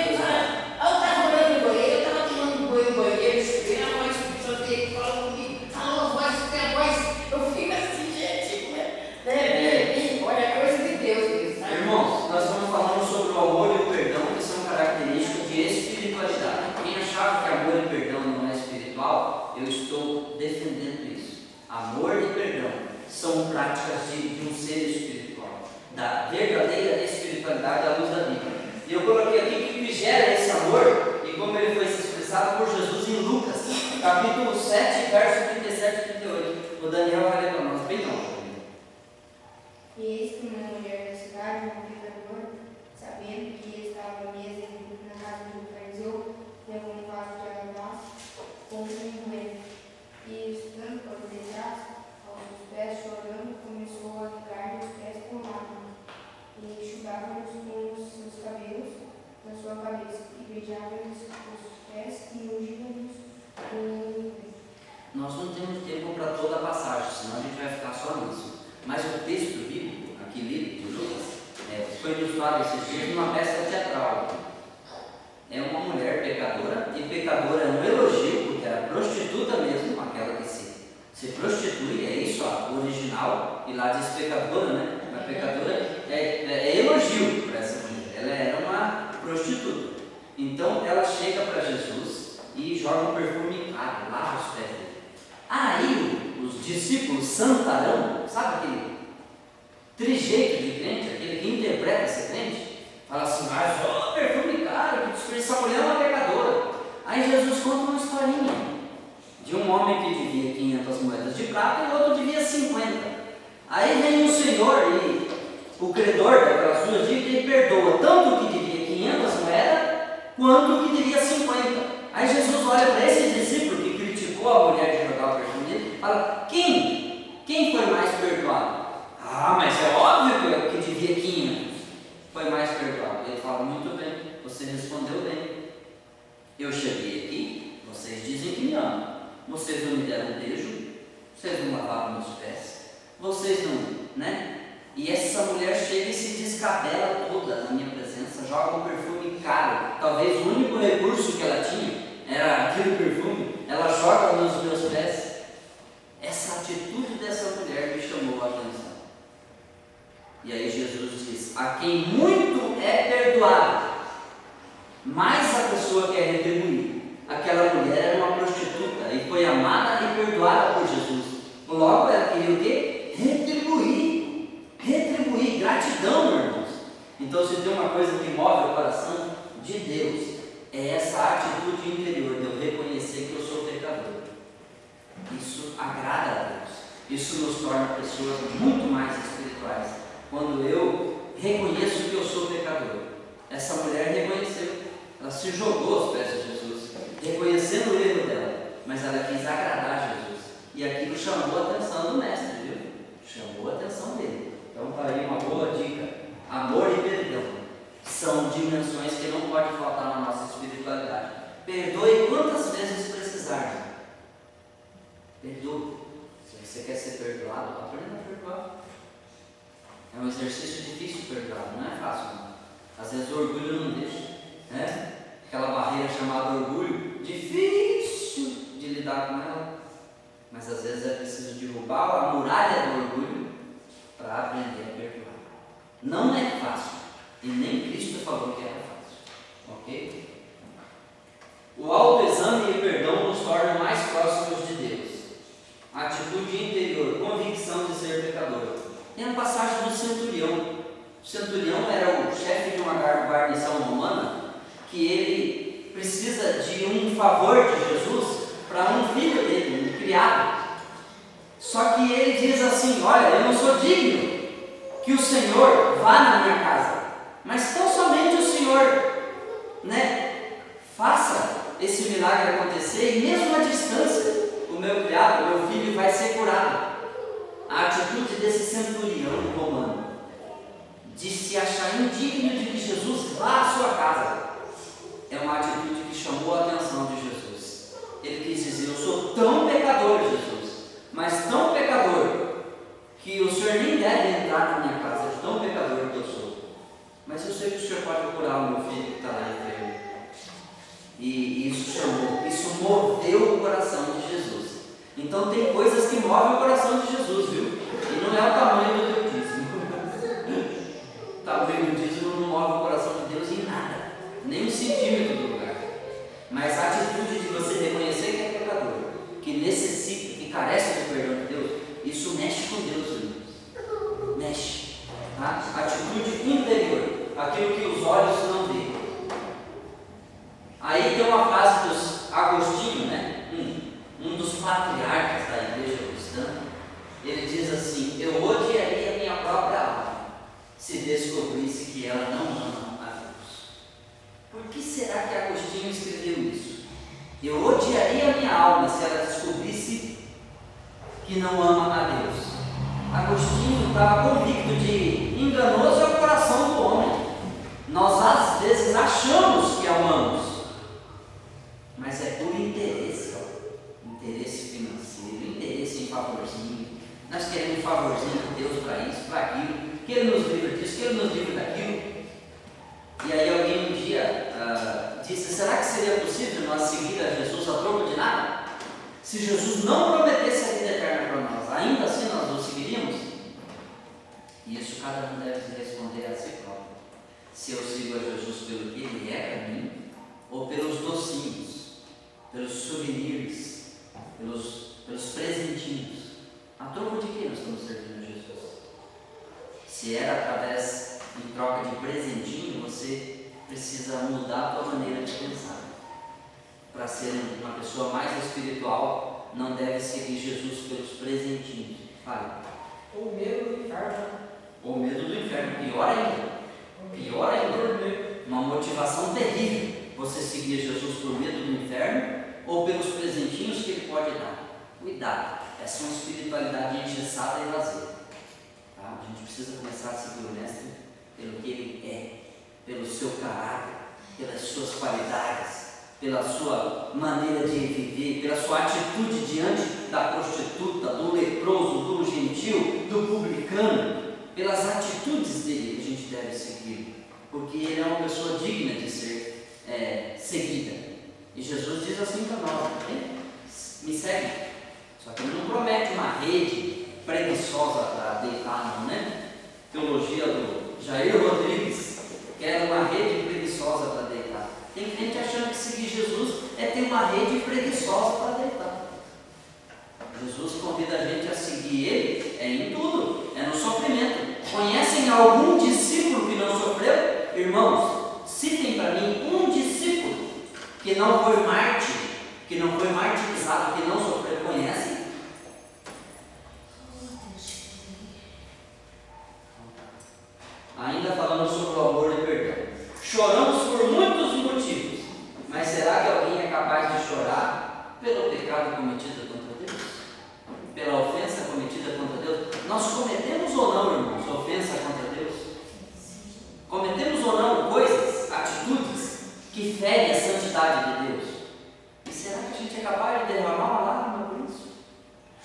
Eu estava olhando no banheiro, eu estava tomando banho no banheiro, escutei a voz do Espírito Santo que fala comigo, falou a voz, escutei a voz, eu fico assim, gente, né? Olha, é coisa de Deus isso, sabe? Irmãos, nós estamos falando sobre o amor e o perdão, que são características de espiritualidade. Quem achava que amor e perdão não é espiritual, eu estou defendendo isso. Amor e perdão são práticas de um ser espiritual, versos 37 e 38. O Daniel vai ler para nós bem longe. E eis que uma mulher da cidade, um pecador, sabendo que estava à mesa na casa do fariseu, levou um vaso de alabastro com unguento, e estando por detrás, aos pés chorando, começou a ligar os pés com lágrimas, e enxugava-os com os seus cabelos na sua cabeça, e beijava-lhes os pés e ungia-lhes com unguento. Nós não temos tempo para toda a passagem, senão a gente vai ficar só nisso. Mas o texto bíblico, aqui lido de Lucas, foi ilustrado esses dias numa peça teatral. É uma mulher pecadora, e pecadora é um elogio, porque era prostituta mesmo, aquela que se prostitui, é isso, o original, e lá diz pecadora, né? Mas pecadora é elogio para essa mulher, ela era uma prostituta. Então ela chega para Jesus e joga um perfume caro, lava os pés dele. Aí os discípulos santarão, sabe aquele trijeito de crente, aquele que interpreta esse crente, fala assim, mas ó, perfume caro, que essa mulher é uma pecadora. Aí Jesus conta uma historinha de um homem que devia 500 moedas de prata e o outro devia 50. Aí vem o Senhor e o credor daquelas duas dívidas e perdoa tanto o que devia 500 moedas quanto o que devia 50. Aí Jesus olha para esse discípulo que criticou a mulher de jogar o perfume dele e fala, quem foi mais perdoado? Ah, mas é óbvio que devia 500 foi mais perdoado. Ele fala, muito bem, você respondeu bem. Eu cheguei aqui, vocês dizem que me amam. Vocês não me deram um beijo, vocês não lavaram meus pés, vocês não, né? E essa mulher chega e se descabela toda na minha presença, joga um perfume caro, talvez o único recurso que ela tinha era aquele perfume, ela joga nos meus pés. Essa atitude dessa mulher me chamou a atenção. E aí Jesus diz, a quem muito é perdoado, mais a pessoa quer retribuir. Aquela mulher era uma prostituta e foi amada e perdoada por Jesus. Logo ela queria o quê? Retribuir, gratidão, irmãos. Então se tem uma coisa que move o coração de Deus, é essa atitude interior de eu reconhecer que eu sou pecador. Isso agrada a Deus. Isso nos torna pessoas muito mais espirituais. Quando eu reconheço que eu sou pecador. Essa mulher reconheceu. Ela se jogou aos pés de Jesus, reconhecendo o erro dela, mas ela quis agradar Jesus. E aquilo chamou a atenção do mestre, viu? Chamou a atenção dele. Então está aí uma boa dica. Amor e perdão são dimensões que não pode faltar na nossa espiritualidade. Perdoe quantas vezes precisar. Perdoe. Se você quer ser perdoado, aprenda a perdoar. É um exercício difícil perdoar, não é fácil não. Às vezes o orgulho não deixa, né? Aquela barreira chamada orgulho, difícil de lidar com ela, mas às vezes é preciso derrubar a muralha do orgulho para aprender a perdoar. Não é fácil, e nem Cristo falou que era fácil, ok? O autoexame e o perdão nos tornam mais próximos de Deus. Atitude interior, convicção de ser pecador. Tem a passagem do centurião. O centurião era o chefe de uma guarnição romana, que ele precisa de um favor de Jesus para um filho dele, um criado. Só que ele diz assim, olha, eu não sou digno que o Senhor vá na minha casa, mas tão somente o Senhor, né, faça esse milagre acontecer, e mesmo à distância, o meu criado, o meu filho vai ser curado. A atitude desse centurião romano de se achar indigno de que Jesus vá à sua casa é uma atitude que chamou a atenção de Jesus. Ele quis dizer, eu sou tão pecador, Jesus, mas tão pecador que o Senhor nem deve entrar na minha casa, de tão pecador que eu sou, mas eu sei que o Senhor pode curar o meu filho que está lá enfermo. E isso moveu o coração de Jesus. Então tem coisas que movem o coração de Jesus, viu? E não é o tamanho do teu dízimo. O tamanho do dízimo não move o coração de Deus em nada, nem um centímetro do lugar. Mas a atitude de você reconhecer que é pecador, que necessita, que carece do perdão de Deus, isso mexe com Deus, irmãos. Mexe. Tá? Atitude interior, aquilo que os olhos não veem. Aí tem uma frase dos Agostinho, né? Um dos patriarcas que não ama a Deus. Agostinho estava convicto de enganoso é o coração do homem. Nós às vezes achamos que amamos, mas é por interesse, interesse financeiro, interesse em favorzinho. Nós queremos um favorzinho de Deus para isso, para aquilo, que Ele nos livre disso, que Ele nos livre daquilo. E aí alguém um dia disse, será que seria possível nós seguir a Jesus a troco de nada? Se Jesus não prometesse a vida eterna para nós, ainda assim nós o seguiríamos? E isso cada um deve responder a si próprio. Se eu sigo a Jesus pelo que Ele é para mim, ou pelos docinhos, pelos souvenirs, pelos presentinhos. A troco de que nós estamos servindo a Jesus? Se era através em troca de presentinho, você precisa mudar a sua maneira de pensar. Para ser uma pessoa mais espiritual, não deve seguir Jesus pelos presentinhos. Fale. Ou medo do inferno. Ou medo do inferno, pior ainda. Pior ainda. Uma motivação terrível. Você seguir Jesus por medo do inferno ou pelos presentinhos que Ele pode dar. Cuidado. Essa é uma espiritualidade engessada e vazia. Tá? A gente precisa começar a seguir o Mestre pelo que Ele é, pelo seu caráter, pelas suas qualidades, pela sua maneira de viver, pela sua atitude diante da prostituta, do leproso, do gentil, do publicano, pelas atitudes dele que a gente deve seguir, porque ele é uma pessoa digna de ser seguida. E Jesus diz assim para nós: me segue. Só que Ele não promete uma rede preguiçosa para deitar, não, né? Teologia do Jair Rodrigues, que era uma rede preguiçosa para deitar. Tem gente achando que seguir Jesus é ter uma rede preguiçosa para deitar. Jesus convida a gente a seguir Ele em tudo, é no sofrimento. Conhecem algum discípulo que não sofreu? Irmãos, citem para mim um discípulo que não foi mártir, que não foi martirizado, que não sofreu. Conhecem? Ainda falando sobre o amor e perdão. Choramos por muitos motivos, mas será que alguém é capaz de chorar pelo pecado cometido contra Deus? Pela ofensa cometida contra Deus? Nós cometemos ou não, irmãos, ofensa contra Deus? Cometemos ou não coisas, atitudes que ferem a santidade de Deus? E será que a gente é capaz de derramar uma lágrima por isso?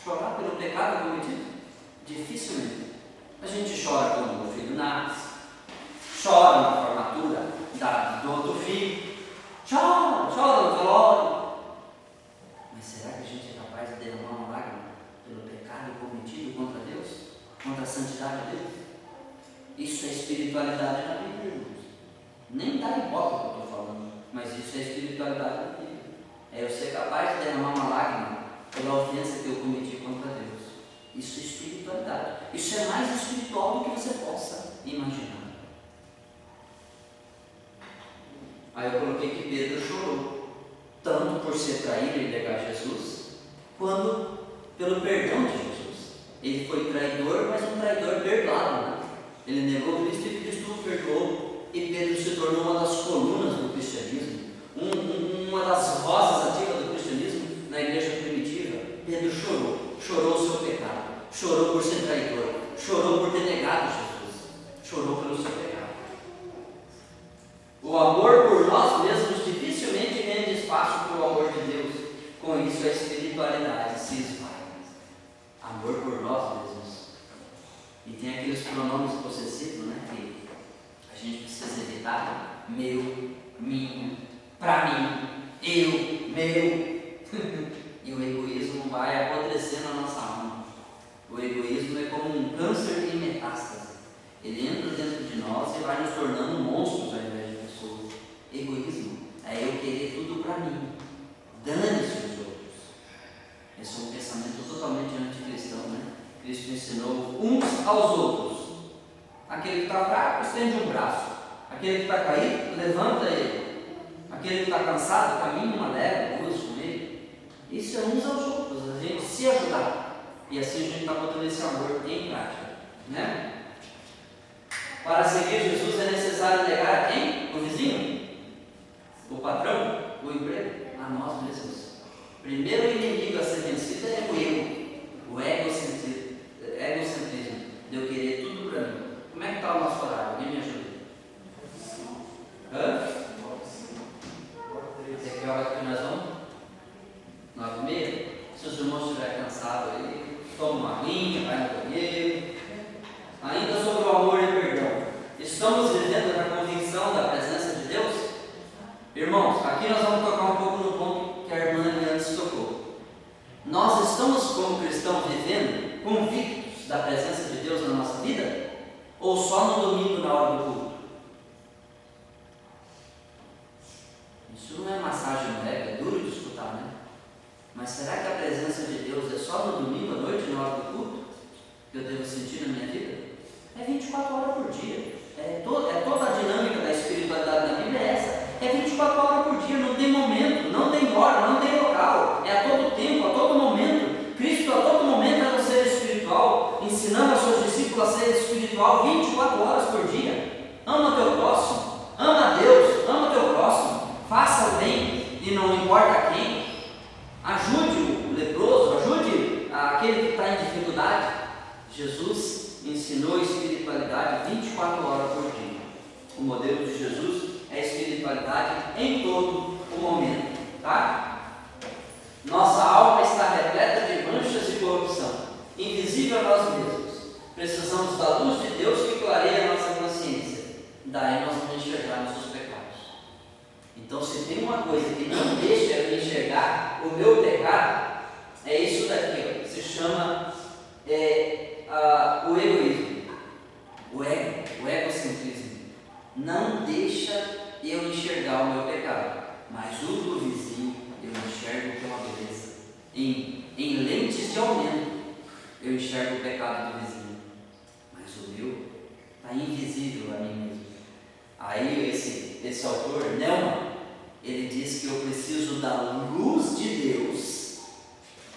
Chorar pelo pecado cometido? Dificilmente. A gente chora quando o filho nasce, chora na formatura do outro filho, chora no velório. Mas será que a gente é capaz de derramar uma lágrima pelo pecado cometido contra Deus? Contra a santidade de Deus? Isso é espiritualidade na Bíblia, irmãos. Nem dá ibope o que eu estou falando, mas isso é espiritualidade na Bíblia. É eu ser capaz de derramar uma lágrima pela ofensa que eu cometi contra Deus. Isso é espiritualidade. Isso é mais espiritual do que você possa imaginar. Aí eu coloquei que Pedro chorou, tanto por ser traído e negar Jesus, quanto pelo perdão de Jesus. Ele foi traidor, mas um traidor perdoado, né? Ele negou Cristo e Cristo o perdoou. E Pedro se tornou uma das colunas do cristianismo, uma das vozes ativas do cristianismo na igreja primitiva. Pedro chorou o seu pecado, chorou por ser traidor, chorou por ter negado Jesus, chorou pelo seu pecado. O amor por nós mesmos dificilmente rende espaço para o amor de Deus. Com isso a espiritualidade se esvai. Amor por nós mesmos. E tem aqueles pronomes possessivos, né, que a gente precisa evitar. Meu, minha, pra mim, eu, meu. E o egoísmo vai apodrecendo a nossa alma. O egoísmo é como um câncer em metástase. Ele entra dentro de nós e vai nos tornando monstros ao invés de pessoas. Egoísmo é eu querer tudo para mim. Dane-se os outros. Esse é um pensamento totalmente anticristão, né? Cristo ensinou uns aos outros. Aquele que está fraco, estende um braço. Aquele que está caído, levanta ele. Aquele que está cansado, caminha uma leva, duas com ele. Isso é uns aos outros, a gente se ajudar. E assim a gente está botando esse amor em prática, né? Para seguir Jesus é necessário negar a quem? O vizinho? O patrão? O emprego? A nós mesmos. Primeiro inimigo a ser vencido é o ego. O ego domingo na hora do culto? Isso não é massagem no ego, é duro de escutar, né? Mas será que a presença de Deus é só no domingo à noite, na hora do culto, que eu devo sentir na minha vida? É 24 horas por dia. É toda a dinâmica da espiritualidade da Bíblia é essa. É 24 horas por dia, não tem momento, não tem hora, não tem local. É a todo tempo, a todo momento. Cristo a todo momento era um ser espiritual, ensinando aos seus discípulos a ser espiritual 24 horas por dia. Ama teu próximo, ama a Deus, ama teu próximo, faça o bem e não importa quem. Ajude o leproso, ajude aquele que está em dificuldade. Jesus ensinou espiritualidade 24 horas por dia. O modelo de Jesus é espiritualidade em todo o momento, tá? Nossa alma está repleta de manchas e corrupção, invisível a nós mesmos. Precisamos da luz de Deus que clareia a nossa consciência. Daí nós vamos enxergar nossos pecados. Então, se tem uma coisa que não deixa eu enxergar o meu pecado, é isso daqui, ó, se chama o egoísmo, o egocentrismo. Não deixa eu enxergar o meu pecado, mas o do vizinho eu enxergo que é uma beleza. Em lentes de aumento, eu enxergo o pecado do vizinho, mas o meu está invisível a mim mesmo. Aí esse autor, Neumann, ele diz que eu preciso da luz de Deus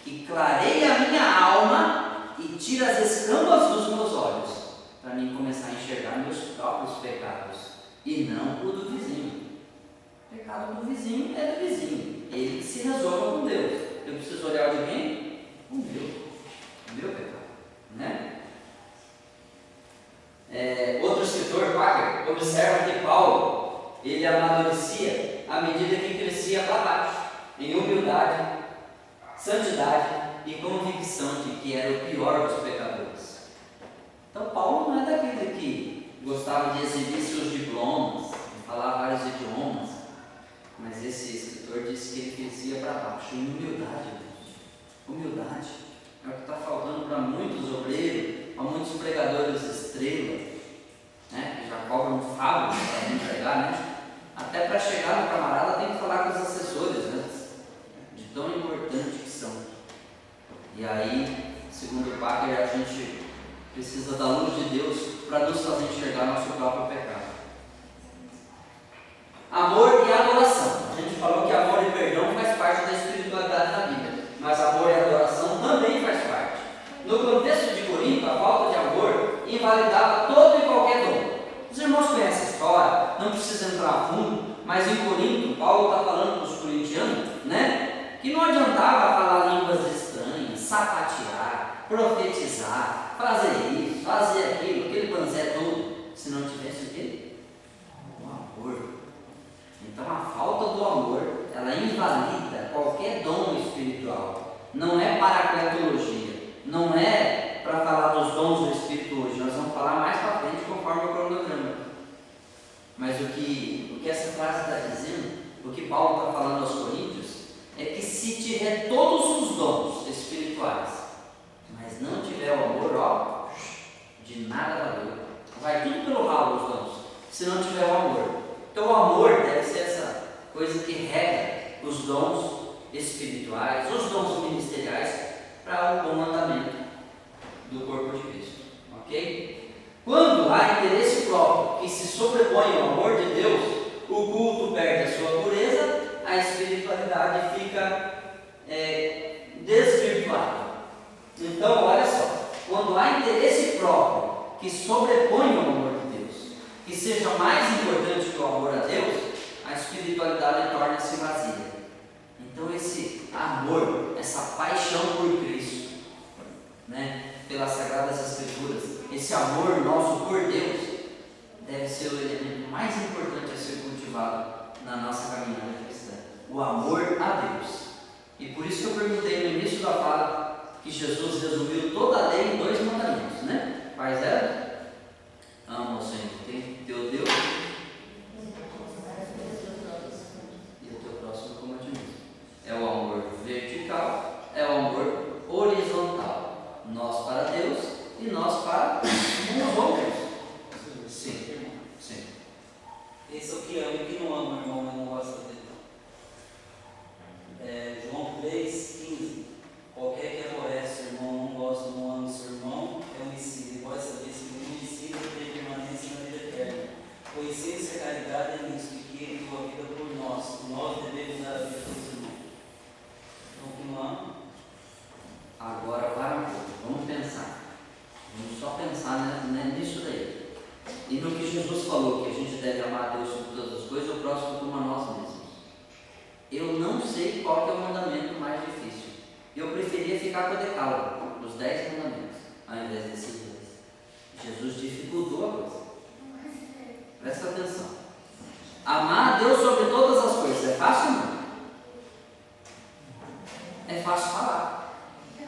que clareia a minha alma e tira as escamas dos meus olhos, para mim começar a enxergar meus próprios pecados e não o do vizinho. O pecado do vizinho é do vizinho, ele que se resolva com Deus. Eu preciso olhar de quem? O meu pecado, né? Outro escritor, Packer, observa que Paulo, ele amadurecia à medida que crescia para baixo, em humildade, santidade e convicção de que era o pior dos pecadores. Então Paulo não é daquele que gostava de exibir seus diplomas, de falar vários idiomas, mas esse escritor disse que ele crescia para baixo, em humildade. Humildade é o que está faltando para muitos obreiros, para muitos pregadores estrela, né, que já cobram fábrica para entregar, né? Até para chegar no camarada tem que falar com os assessores antes, de tão importante que são. E aí, segundo o Packer, a gente precisa da luz de Deus para nos fazer enxergar nosso próprio pecado. Amor e adoração. A gente falou que amor e perdão faz parte da espiritualidade da Bíblia, mas amor e adoração também faz parte. No contexto de Corinto, a falta de amor invalidava todo e qualquer dom. Os irmãos conhecem a história, não precisa entrar a fundo, mas em Corinto, Paulo está falando para os corintianos, né, que não adiantava falar línguas estranhas, sapatear, profetizar, fazer isso, fazer aquilo, aquele panzé todo, se não tivesse o quê? O amor. Então a falta do amor, ela invalida qualquer dom espiritual. Não é paracletologia, não é para falar dos dons do Espírito hoje, nós vamos falar mais para frente conforme o cronograma. Mas o que essa frase está dizendo, o que Paulo está falando aos Coríntios, é que se tiver todos os dons espirituais, mas não tiver o amor, ó, de nada valeu. Vai tudo pelo ralo os dons, se não tiver o amor. Então o amor deve ser essa coisa que rega os dons espirituais, os dons ministeriais, para o bom andamento do corpo de Cristo, ok? Quando há interesse próprio que se sobrepõe ao amor de Deus, o culto perde a sua pureza, a espiritualidade fica desvirtuada. Então, olha só, quando há interesse próprio que sobrepõe ao amor de Deus, que seja mais importante que o amor a Deus, a espiritualidade torna-se vazia. Então esse amor, essa paixão por Cristo, né, pelas Sagradas Escrituras, esse amor nosso por Deus, deve ser o elemento mais importante a ser cultivado na nossa caminhada cristã. O amor a Deus. E por isso que eu perguntei no início da fala que Jesus resumiu toda a lei em 2 mandamentos, né? Quais eram? Ama o Senhor, teu Deus e o teu próximo como a ti mesmo. É o amor vertical, é o amor horizontal. Nós para Deus e nós para os outros. Sim. Esse é o que ama e o que não ama o irmão, mas não gosta dele. João 3,15. Qualquer que aborrece o irmão, não gosta, não ama o seu irmão, é homicida. E vós sabeis que o homicida tem permanência na vida eterna. Conheceis a caridade é nisso, que ele deu a vida por nós devemos dar a vida pelos irmãos. Então, que não ama. Agora, para um pouco, vamos pensar. Vamos só pensar nisso daí. E no que Jesus falou, que a gente deve amar a Deus sobre todas as coisas, o próximo como a nós mesmos. Eu não sei qual que é o mandamento mais difícil. Eu preferia ficar com o decálogo, os 10 mandamentos, ao invés desses 2. Jesus dificultou a coisa. Presta atenção. Amar a Deus sobre todas as coisas, é fácil ou não? É fácil falar.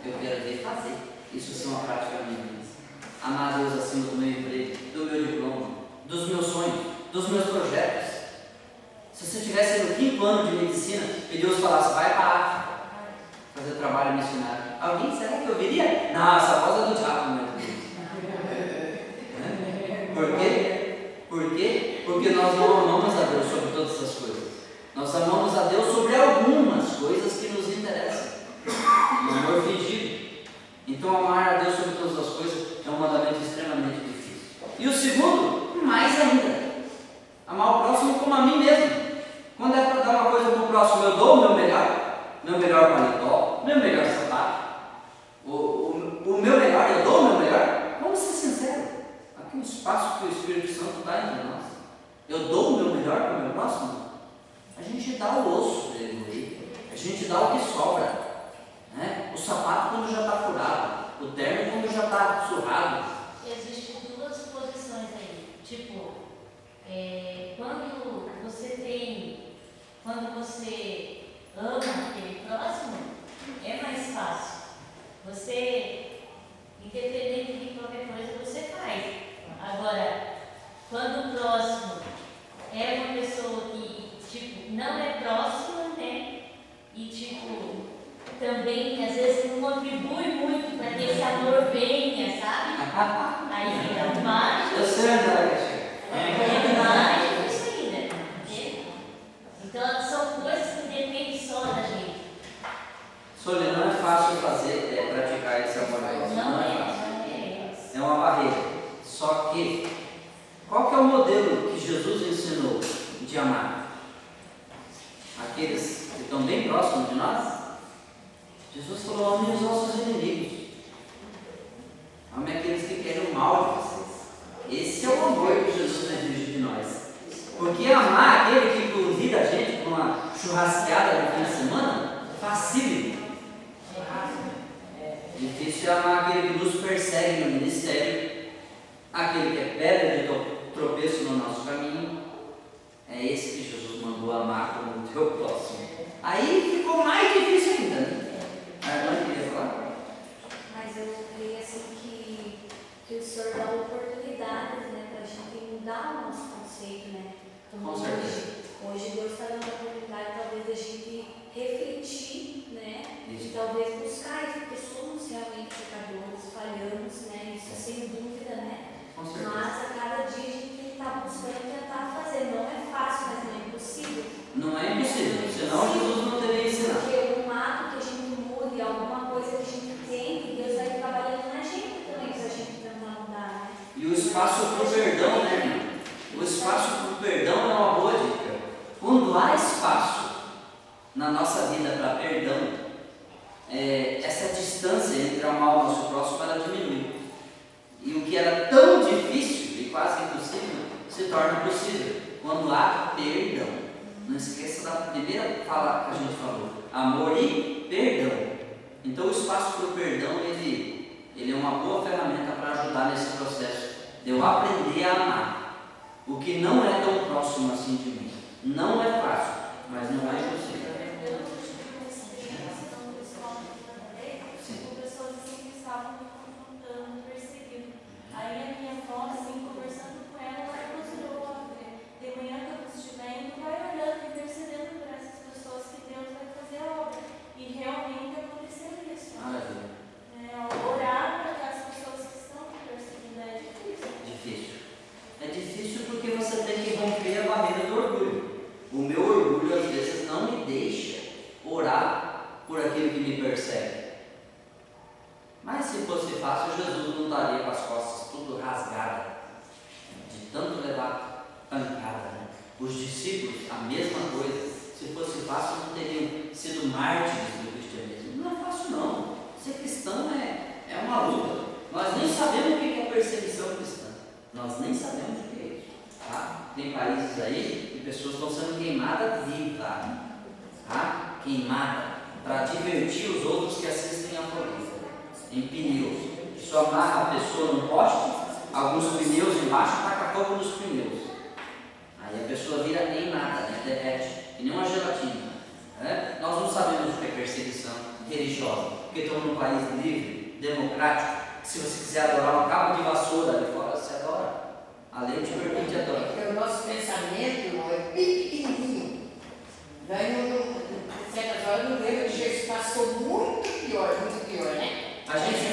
Eu quero ver fazer. Isso sim é uma prática da minha vida. Amar a Deus acima do meu emprego, do meu diploma, dos meus sonhos, dos meus projetos. Se você estivesse no 5º ano de medicina e Deus falasse, vai para a África fazer trabalho missionário, alguém será que ouviria? Não, essa voz é do diabo, meu Deus. Por quê? Por quê? Porque nós não amamos a Deus sobre todas essas coisas. Nós amamos a Deus sobre algumas coisas que nos interessam. O amor fingido. Então, amar a Deus sobre todas as coisas é um mandamento extremamente difícil. E o segundo, mais ainda. Amar o próximo como a mim mesmo. Quando é para dar uma coisa para o próximo, eu dou o meu melhor paletó, meu melhor sapato, o meu melhor, eu dou o meu melhor. Vamos ser sinceros. Aqui um espaço que o Espírito Santo dá entre nós. Eu dou o meu melhor para o meu próximo. A gente dá o osso para ele morrer. A gente dá o que sobra. O sapato quando já está furado, o terno quando já está surrado. Existem 2 posições aí. Tipo, quando você ama aquele próximo, é mais fácil. Você, independente de qualquer coisa, você faz. Agora, quando o próximo é uma pessoa que, tipo, não é próxima, né? E, tipo, também, às vezes, não contribui muito para que esse amor venha, sabe? Aí fica mágico. Eu sei, André. É mágico isso aí, né? Então, são coisas que dependem só da gente. Sônia, não é fácil fazer, praticar esse amor. Não é fácil. É uma barreira. Só que, qual que é o modelo que Jesus ensinou de amar? Aqueles que estão bem próximos de nós? Jesus falou, amem os nossos inimigos. Amem aqueles que querem o mal de vocês. Esse é o amor que Jesus exige de nós. Porque amar aquele que convida a gente para uma churrasqueada no fim de semana, facílimo. Difícil é amar aquele que nos persegue no ministério, aquele que é pedra de tropeço no nosso caminho. É esse que Jesus mandou amar como o teu próximo. Aí ficou mais difícil ainda, né? A irmã queria falar? Mas eu creio assim que o Senhor dá oportunidades, né, para a gente mudar o nosso conceito, né? Como hoje Deus está dando a oportunidade talvez da gente refletir, né? Isso. E talvez buscar isso, porque somos realmente pecadores, falhamos, né? Isso sem dúvida, né? Mas a cada dia a gente está buscando tentar fazer. Não é fácil, mas não é impossível. Não é impossível, senão Jesus não teria ensinado. Porque um ato que a gente mude, alguma coisa que a gente tem, Deus vai trabalhando na gente também para a gente tentar mudar, né? E o espaço para o perdão, né, irmão? O espaço para o perdão é uma boa dica. Quando há espaço na nossa vida para perdão, essa distância entre amar o nosso próximo ela diminui. E o que era tão difícil e quase impossível se torna possível quando há perdão. Não esqueça da primeira fala que a gente falou: amor e perdão. Então, o espaço para o perdão ele é uma boa ferramenta para ajudar nesse processo de eu aprender a amar o que não é tão próximo assim de mim. Não é fácil, mas não é impossível. Sim. Pessoas assim que estavam me confrontando, me perseguindo. Aí a minha avó, assim, conversando com ela, ela mostrou de manhã que eu estiver indo, vai olhando, intercedendo por essas pessoas que Deus vai fazer a obra. E realmente aconteceu isso. Orar para aquelas pessoas que estão me perseguindo é difícil. Difícil. É difícil porque você tem que romper a barreira do O meu orgulho às vezes não me deixa orar por aquilo que me persegue. Mas se fosse fácil, Jesus não estaria com as costas tudo rasgadas, de tanto levar pancada, né? Os discípulos, a mesma coisa. Se fosse fácil, não teriam sido mártires do cristianismo. Não é fácil não. Ser cristão é uma luta. Nós nem sabemos o que é perseguição cristã. Nós nem sabemos o que é isso. Tá? Tem países aí que pessoas estão sendo queimadas vivas. Tá? Queimada para divertir os outros que assistem a polícia. Em pneus. Só amarra a pessoa no poste, alguns pneus embaixo, taca fogo nos pneus. Aí a pessoa vira nem nada, né? Derrete, que nem uma gelatina. Né? Nós não sabemos o que é perseguição religiosa, porque estamos num país livre, democrático. Se você quiser adorar um cabo de vassoura ali fora, você adora. A lei te permite adorar. Porque o nosso pensamento é bem pequenininho. Daí, certas horas, no livro de Jesus passou muito pior, né? A gente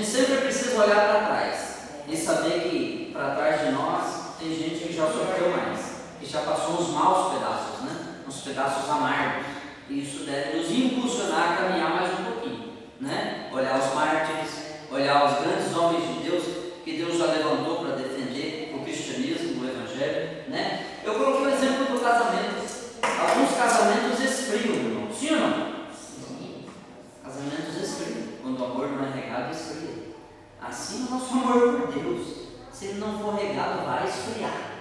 sempre precisa olhar para trás e saber que para trás de nós tem gente que já sofreu mais, que já passou uns maus pedaços, né? Uns pedaços amargos. E isso deve nos impulsionar a caminhar mais um pouquinho, né? Olhar os mártires, olhar os grandes homens de Deus que Deus já levantou para defender o cristianismo, o evangelho, né? Eu coloquei o exemplo do casamento. Alguns casamentos esfriam, irmão. Sim ou não? Casamentos esfriam. Quando o amor não é regado, esfria. Assim é o nosso amor por Deus. Se ele não for regado, vai esfriar.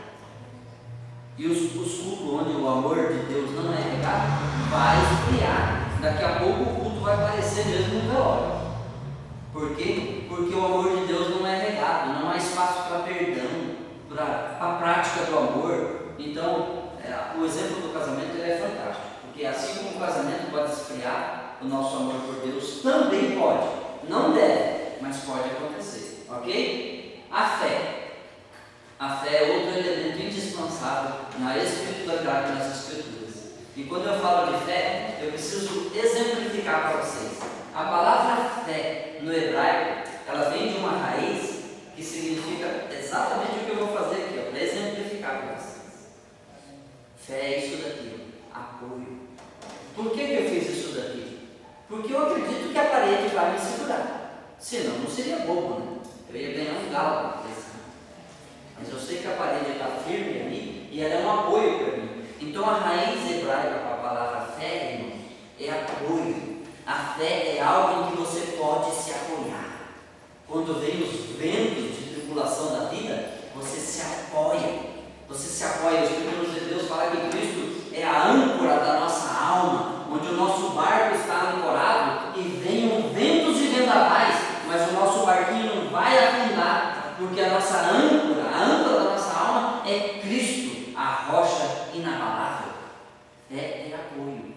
E os cultos onde o amor de Deus não é regado, vai esfriar. Daqui a pouco o culto vai parecer mesmo um velório. Por quê? Porque o amor de Deus não é regado, não há espaço para perdão, para a prática do amor. Então, o exemplo do casamento ele é fantástico, porque assim como o casamento pode esfriar, o nosso amor por Deus também pode, não deve, mas pode acontecer, ok? A fé é outro elemento indispensável na espiritualidade das Escrituras. E quando eu falo de fé, eu preciso exemplificar para vocês. A palavra fé no hebraico, ela vem de uma raiz que significa exatamente o que eu vou fazer aqui, para exemplificar para vocês. Fé é isso daqui, apoio. Por que eu fiz isso daqui? Porque eu acredito que a parede vai me segurar. Senão não seria bobo, né? Eu ia ganhar um galo. Mas eu sei que a parede está firme ali e ela é um apoio para mim. Então a raiz hebraica para a palavra fé, irmão, é apoio. A fé é algo em que você pode se apoiar. Quando vem os ventos de tribulação da vida, você se apoia. Você se apoia. Os Escrituras de Deus falam que Cristo é a âncora da nossa alma, onde o nosso barco está ancorado e venham ventos e vendavais, mas o nosso barquinho não vai afundar, porque a nossa âncora, a âncora da nossa alma é Cristo, a rocha inabalável. Fé é apoio,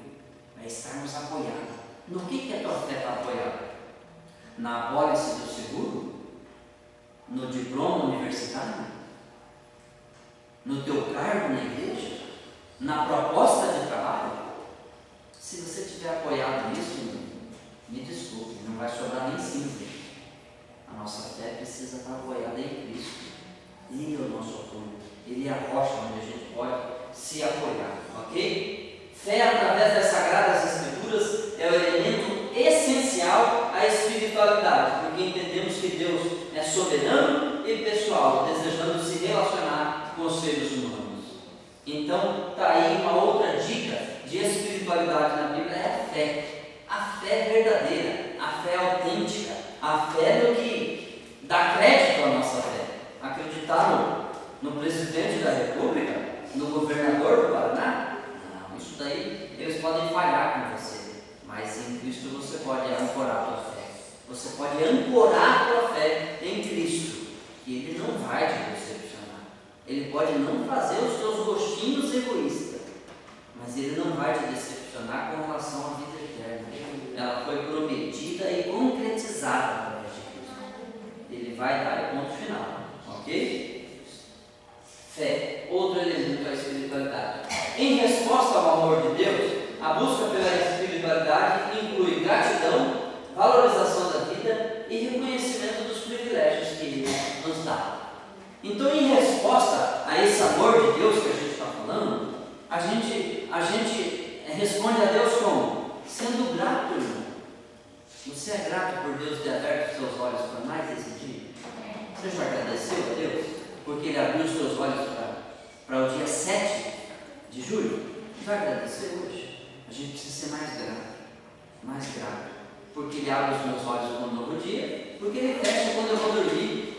é estarmos apoiados. No que a tua fé está apoiada? Na apólice do seguro? No diploma universitário? No teu cargo na igreja? Na proposta de trabalho? Se você estiver apoiado nisso, me desculpe, não vai sobrar nem cinza. A nossa fé precisa estar apoiada em Cristo. Ele é o nosso apoio. Ele é a rocha onde a gente pode se apoiar, ok? Fé através das Sagradas Escrituras é o elemento essencial à espiritualidade, porque entendemos que Deus é soberano e pessoal, desejando se relacionar com os seres humanos. Então, está aí uma outra dica de espiritualidade na Bíblia, é a fé. A fé verdadeira, a fé autêntica, a fé no que dá crédito à nossa fé. Acreditar no presidente da República, no governador do Paraná? Não, isso daí eles podem falhar com você, mas em Cristo você pode ancorar a tua fé. Você pode ancorar a tua fé em Cristo, e Ele não vai te decepcionar. Ele pode não fazer os teus gostinhos egoístas, mas Ele não vai te decepcionar com relação à vida eterna. Ela foi prometida e concretizada através de Cristo. Ele vai dar o ponto final, ok? Fé, outro elemento da espiritualidade. Em resposta ao amor de Deus, a busca pela espiritualidade inclui gratidão, valorização da vida e reconhecimento dos privilégios que Ele nos dá. Então, em resposta a esse amor de Deus que a gente está falando, A gente responde a Deus como? Sendo grato, irmão. Você é grato por Deus ter aberto os seus olhos para mais esse dia? Você já agradeceu a Deus? Porque Ele abriu os seus olhos para o dia 7 de julho? Vai agradecer hoje? A gente precisa ser mais grato. Mais grato. Porque Ele abre os meus olhos para um novo dia. Porque Ele fecha quando eu vou dormir.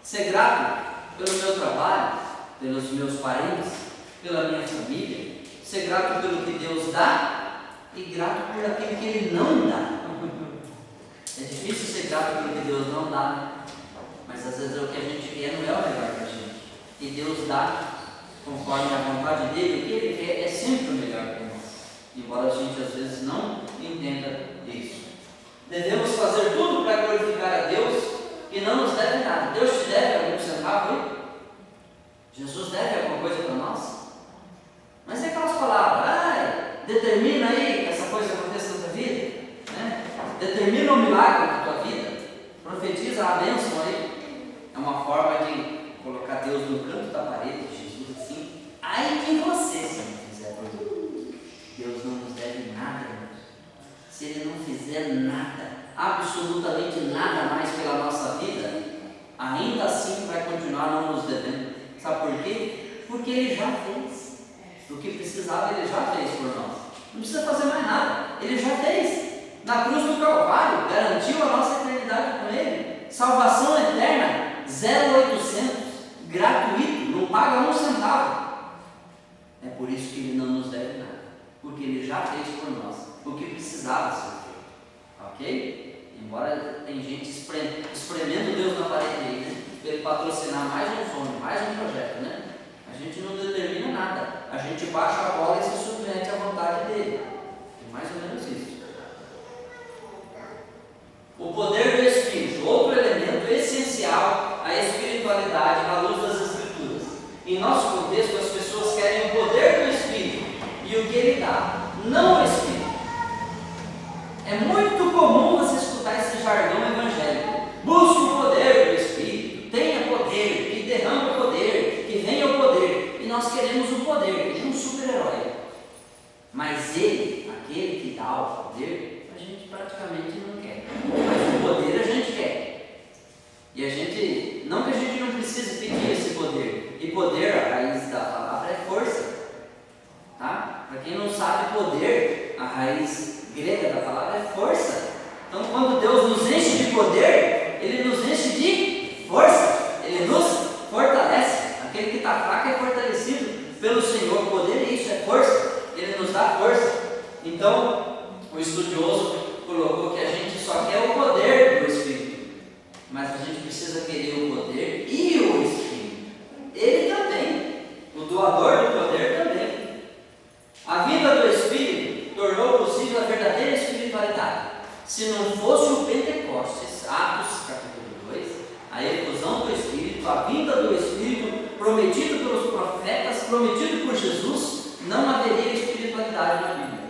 Ser grato pelo meu trabalho, pelos meus parentes, pela minha família. Ser grato pelo que Deus dá e grato por aquilo que Ele não dá. É difícil ser grato pelo que Deus não dá, né? Mas às vezes o que a gente quer não é o melhor para a gente. E Deus dá conforme a vontade dele. O que Ele quer é sempre o melhor para nós. Embora a gente às vezes não entenda isso. Devemos fazer tudo para glorificar a Deus, que não nos deve nada. Deus te deve algum centavo aí? Jesus deve alguma coisa para nós? Mas é aquelas palavras, determina aí que essa coisa aconteça na tua vida, né? Determina um milagre na tua vida, profetiza a bênção aí. É uma forma de colocar Deus no canto da parede, Jesus assim. Ai de você se não fizer por Deus. Deus não nos deve nada, irmãos. Se Ele não fizer nada, absolutamente nada mais pela nossa vida, ainda assim vai continuar não nos devendo. Sabe por quê? Porque Ele já fez. O que precisava, Ele já fez por nós. Não precisa fazer mais nada. Ele já fez. Na cruz do Calvário, garantiu a nossa eternidade com Ele. Salvação eterna, 0,800, gratuito, não paga um centavo. É por isso que Ele não nos deve nada. Porque Ele já fez por nós o que precisava ser feito. Ok? Embora tem gente espremendo Deus na parede aí, né? Para Ele patrocinar mais um sonho, mais um projeto, né? A gente não determina nada. A gente baixa a bola e se submete à vontade dele. É mais ou menos isso. O poder do Espírito, outro elemento essencial à espiritualidade à luz das Escrituras. Em nosso contexto, as pessoas querem o poder do Espírito e o que Ele dá, não o Espírito. É muito comum você escutar esse jargão evangélico. Busque o poder do Espírito, tenha poder, que derrame o poder, que venha o poder. E nós queremos o poder, Ele é um super-herói. Mas Ele, aquele que dá o poder, a gente praticamente não quer. Mas o poder a gente quer. E a gente, não que a gente não precise pedir esse poder. E poder, a raiz da palavra é força. Tá? Para quem não sabe, poder, a raiz grega da palavra é força. Então quando Deus nos enche de poder, Ele nos enche de força. Ele nos fortalece. Aquele que está fraco é fortalecido pelo Senhor. O poder é isso, é força. Ele nos dá força. Então, o estudioso colocou que a gente só quer o poder do Espírito, mas a gente precisa querer o poder e o Espírito. Ele também, o doador do poder também. A vida do Espírito tornou possível a verdadeira espiritualidade. Se não fosse o Pentecostes, Atos capítulo 2, a efusão do Espírito, a vinda do Espírito prometido pelos profetas, prometido por Jesus, não haveria espiritualidade na Bíblia.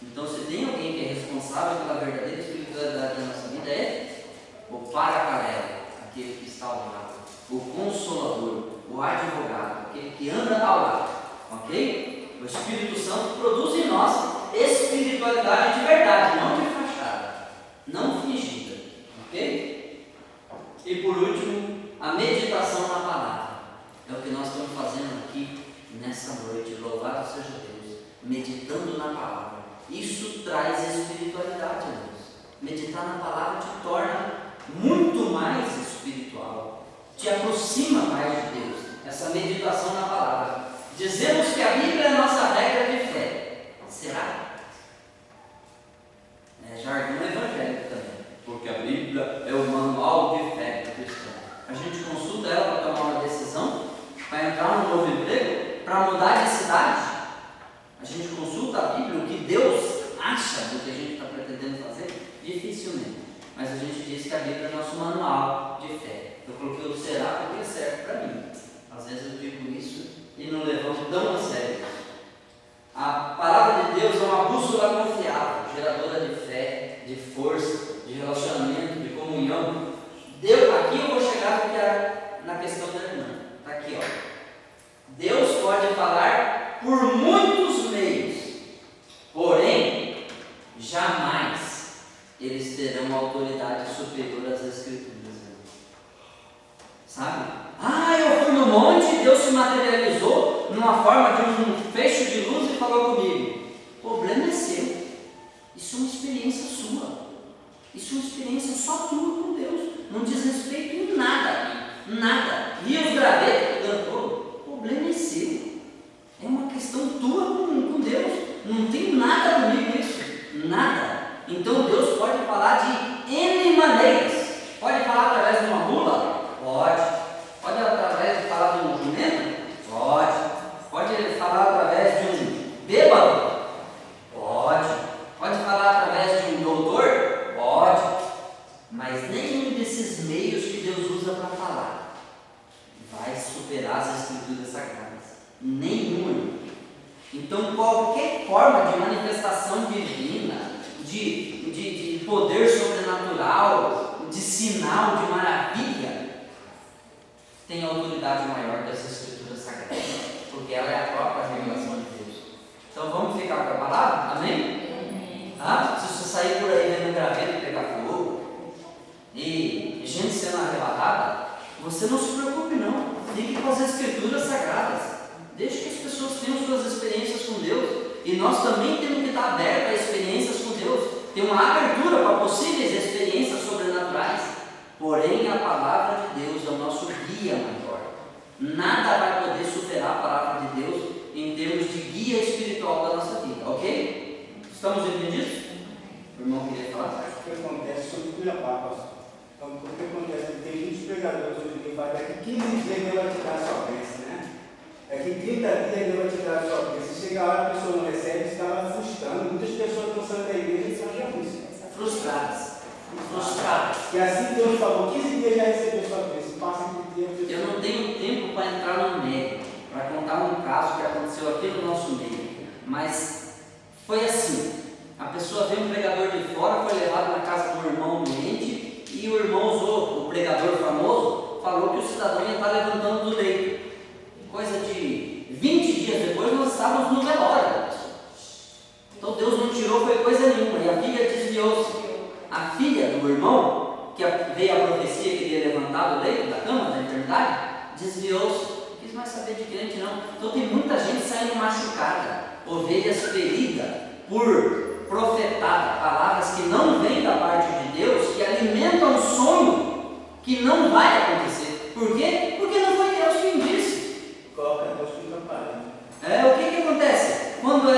Então, se tem alguém que é responsável pela verdadeira espiritualidade da nossa vida, é o Paracaléu, aquele que está ao lado, o Consolador, o Advogado, aquele que anda ao lado, ok? O Espírito Santo produz em nós espiritualidade de verdade, não de fachada, não fingida, ok? E por último, a meditação na palavra. É o que nós estamos fazendo aqui nessa noite, louvado seja Deus, meditando na palavra. Isso traz espiritualidade, irmãos. Meditar na palavra te torna muito mais espiritual, te aproxima mais de Deus. Essa meditação na palavra. Dizemos que a Bíblia é a nossa regra de fé. Será? É jargão evangélico também, porque a Bíblia é o manual de fé do cristão. A gente consulta ela para tomar uma decisão, para entrar num novo emprego, para mudar de cidade. A gente consulta a Bíblia, o que Deus acha do que a gente está pretendendo fazer? Dificilmente. Mas a gente diz que a Bíblia é nosso manual de fé. Eu coloquei o será porque serve para mim. Às vezes eu digo isso e não levanto tão a sério. A palavra de Deus é uma bússola confiável, geradora de fé, de força, de relacionamento, de comunhão. Aqui eu vou chegar na questão da irmã. Está aqui, ó. Deus pode falar sabe? Ah, eu fui no monte, Deus se materializou numa forma de um fecho de luz e falou comigo. O problema é seu. Isso é uma experiência sua. Isso é uma experiência só tua com Deus. Não diz respeito em nada. Nada. E os gravetos que cantou, o problema é seu. É uma questão tua com Deus. Não tem nada comigo isso. Nada. Então Deus pode falar de N maneiras. Pode falar através de uma mula? Pode. Pode através de falar de um jumento? Pode. Pode falar através de um bêbado? Pode. Pode falar através de um doutor? Pode. Mas nenhum desses meios que Deus usa para falar vai superar as Escrituras Sagradas. Nenhum. Então qualquer forma de manifestação divina, de poder sobrenatural, de sinal, de maravilha, tem autoridade maior das Escrituras Sagradas, porque ela é a própria revelação de Deus. Então vamos ficar com a palavra? Amém? Ah, se você sair por aí vendo graveto pegar fogo e gente sendo arrebatada, você não se preocupe não. Fique com as Escrituras Sagradas. Deixe que as pessoas tenham suas experiências com Deus. E nós também temos que estar abertos a experiências com Deus. Tem uma abertura para possíveis experiências sobrenaturais. Porém, a palavra de Deus é o nosso guia maior. Nada vai poder superar a palavra de Deus em termos de guia espiritual da nossa vida, ok? Estamos entendidos? O irmão queria falar? O que acontece sobre Cuiabá, pastor? Então, o que acontece? Tem muitos pregadores hoje que vai daqui 15 dias ele vai te dar a sua bênção, né? Daqui 30 dias ele vai te dar a sua bênção. Chega a hora a pessoa não recebe, você está lá frustrando. Muitas pessoas estão saindo da igreja e são Jesus. Frustradas. Frustradas. E assim Deus falou, 15 dias já recebeu a sua bênção. Passa 15 dias. Eu não tenho tempo para entrar no meio, para contar um caso que aconteceu aqui no nosso meio. Mas foi assim. A pessoa veio um pregador de fora, foi levado na casa de um irmão doente, e o irmão usou, o pregador famoso, falou que o cidadão ia estar levantando do leito. Coisa de 20 dias depois, nós estávamos no velório da pessoa. Então Deus não tirou foi coisa nenhuma, e a filha desviou-se. A filha do irmão, que veio a profecia que iria levantar do leito, da cama, da enfermidade, desviou-se. Não quis mais saber de crente não. Então tem muita gente saindo machucada, ovelhas feridas, por profetada, palavras que não vêm da parte de Deus, que alimentam um sonho que não vai acontecer. Por quê? Porque não foi Deus quem disse. Coloca Deus com trabalho. O que acontece? Quando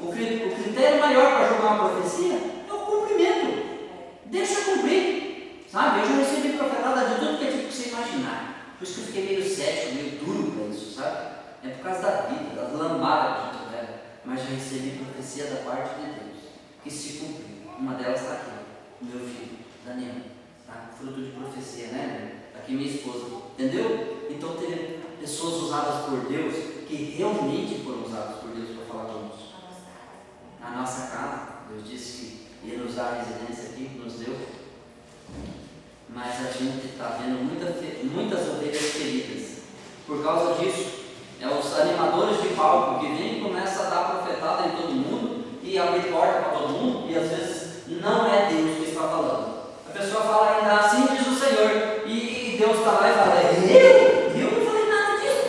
o critério maior para julgar uma profecia é o cumprimento. Deixa cumprir. Sabe? Eu já recebi profetada de tudo que é tipo que você imaginar. Por isso que eu fiquei meio cético, meio duro para isso, sabe? É por causa da vida, das lambadas que a gente leva. Mas já recebi profecia da parte de Deus, que se cumpriu. Uma delas está aqui, o meu filho, Daniel. Tá? Fruto de profecia, né? Aqui minha esposa. Entendeu? Então teve pessoas usadas por Deus, que realmente foram usadas por Deus para falar conosco. Na nossa casa, Deus disse que ia nos dar a residência aqui, nos deu. Mas a gente está vendo muitas ovelhas feridas. Por causa disso, os animadores de palco que vêm e começam a dar profetada em todo mundo e abrir porta para todo mundo, e às vezes não é Deus que está falando. A pessoa fala ainda assim diz o Senhor, e Deus está lá e fala, eu não falei nada disso.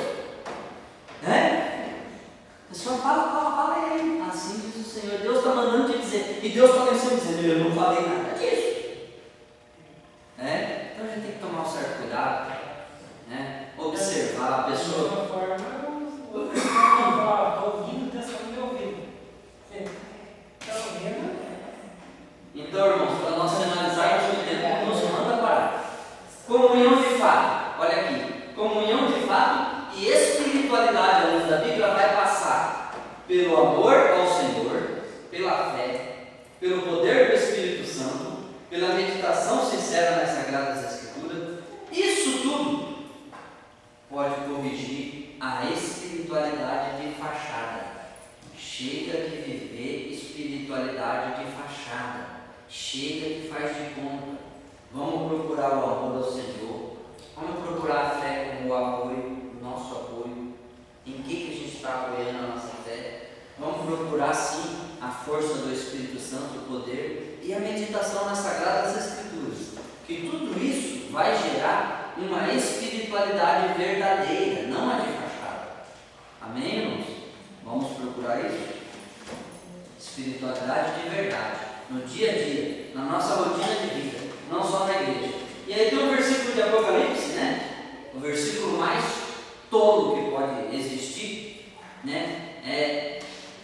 A pessoa fala, assim diz o Senhor, Deus está mandando te dizer, e Deus está lá em cima dizendo, eu não falei nada disso. Então a gente tem que tomar um certo cuidado, observar a pessoa. De uma forma, estou ouvindo, está sendo meu ouvido. Está ouvindo? Então, irmãos, para nós finalizarmos o tempo, nos manda parar. Comunhão de fato, olha aqui, comunhão de fato e espiritualidade à luz da Bíblia vai passar pelo amor ao Senhor, pela fé, pelo poder do Espírito Santo, pela meditação sincera nas Sagradas Escrituras. Isso tudo pode corrigir a espiritualidade de fachada. Chega de viver espiritualidade de fachada. Chega de faz de conta. Vamos procurar o amor ao Senhor. Vamos procurar a fé como o apoio, o nosso apoio. Em que a gente está apoiando a nossa fé? Vamos procurar sim a força do Espírito Santo, o poder e a meditação nas Sagradas Escrituras. Que tudo isso vai gerar uma espiritualidade verdadeira, não a de fachada. Amém, irmãos? Vamos procurar isso? Espiritualidade de verdade, no dia a dia, na nossa rotina de vida, não só na igreja. E aí tem um versículo de Apocalipse, né? O versículo mais tolo que pode existir, né?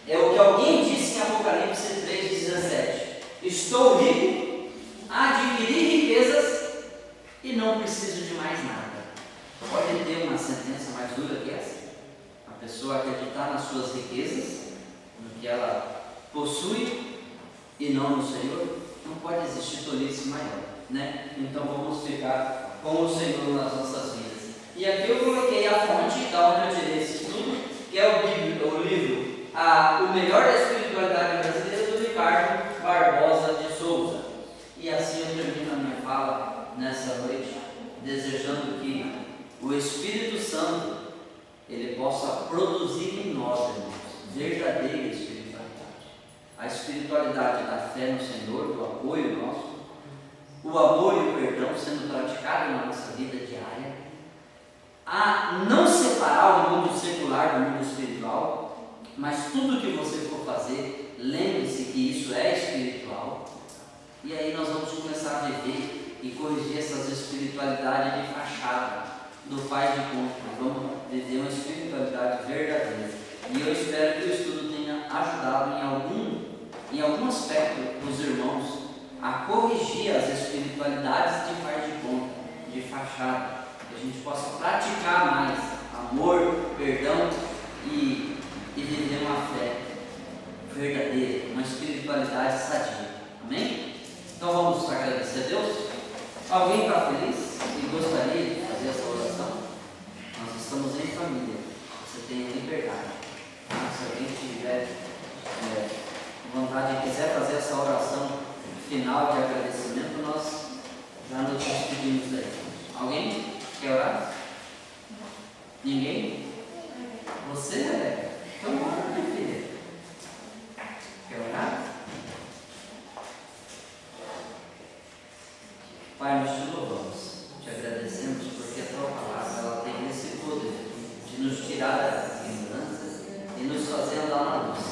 É o que alguém disse em Apocalipse 3,17: estou rico, adquiri riquezas e não preciso de mais nada. Pode ter uma sentença mais dura que essa? A pessoa acreditar nas suas riquezas, no que ela possui e não no Senhor? Não pode existir tolice maior, né? Então vamos ficar com o Senhor nas nossas vidas. E aqui eu coloquei a fonte da onde eu tirei esse estudo, que é o livro O Melhor da Espiritualidade Brasileira, do Ricardo Barbosa de Souza. E assim eu termino a minha fala nessa noite, desejando que o Espírito Santo ele possa produzir em nós, irmãos, verdadeira espiritualidade. A espiritualidade da fé no Senhor, do apoio nosso, o amor e o perdão sendo praticado na nossa vida diária, a não separar o mundo secular do mundo espiritual, mas tudo que você for fazer, lembre-se que isso é espiritual. E aí nós vamos começar a viver e corrigir essas espiritualidades de fachada, do faz de conta. Nós vamos viver uma espiritualidade verdadeira. E eu espero que o estudo tenha ajudado em algum aspecto os irmãos a corrigir as espiritualidades de faz de conta, de fachada, que a gente possa praticar mais amor, perdão e viver uma fé verdadeira, uma espiritualidade sadia. Amém? Então vamos agradecer a Deus. Alguém está feliz e gostaria de fazer essa oração? Nós estamos em família, você tem liberdade. Se alguém tiver vontade e quiser fazer essa oração final de agradecimento, nós já nos despedimos daí. Alguém quer orar? Ninguém? Você, Rebeca? Então, minha filha. Quer orar? Pai, nós te louvamos, te agradecemos porque a tua palavra ela tem esse poder de nos tirar da ignorância e nos fazer andar na luz.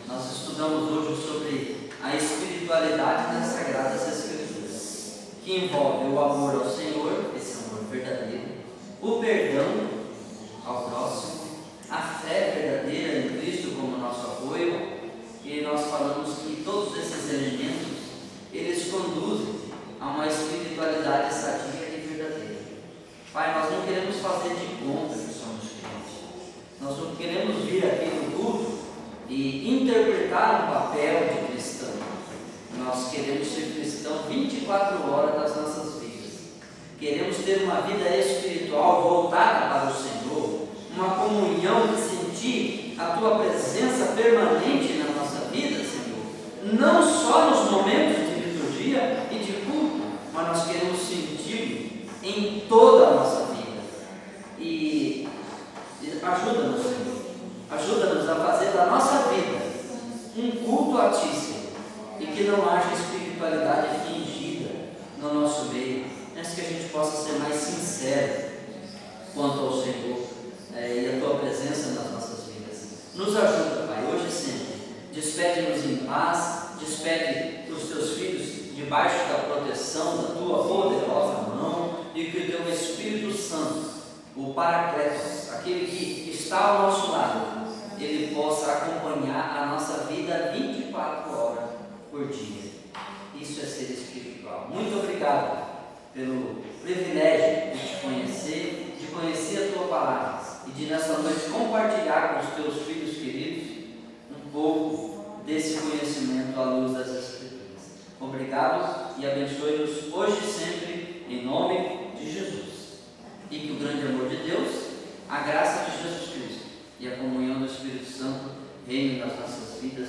Nós estudamos hoje sobre a espiritualidade das Sagradas Escrituras, que envolve o amor ao Senhor, esse amor verdadeiro, o perdão ao próximo, a fé verdadeira em Cristo como nosso apoio, e nós falamos que todos esses elementos, eles conduzem a uma espiritualidade sadia e verdadeira. Pai, nós não queremos fazer de conta que somos crentes, nós não queremos vir aqui no culto e interpretar um papel de cristão. Nós queremos ser cristão 24 horas das nossas vidas. Queremos ter uma vida espiritual voltada para o Senhor, uma comunhão de sentir a tua presença permanente na nossa vida, Senhor. Não só nos momentos de liturgia e de culto, mas nós queremos sentir em toda a nossa vida. E ajuda-nos, Senhor. Ajuda-nos a fazer da nossa vida um culto a Ti, Senhor, e que não haja espiritualidade fingida no nosso meio, mas que a gente possa ser mais sincero quanto ao Senhor e a Tua presença nas nossas vidas. Nos ajuda, Pai, hoje e sempre. Despede-nos em paz, despede os Teus filhos debaixo da proteção da Tua poderosa mão, e que o Teu Espírito Santo, o Paracletos, aquele que está ao nosso lado, ele possa acompanhar a nossa vida 24 horas por dia. Isso é ser espiritual. Muito obrigado pelo privilégio de te conhecer, de conhecer a Tua palavra e de nessa noite compartilhar com os Teus filhos queridos um pouco desse conhecimento à luz das Escrituras. Obrigado e abençoe-nos hoje e sempre, em nome de Jesus. E que o grande amor de Deus, a graça de Jesus Cristo e a comunhão do Espírito Santo reine nas nossas vidas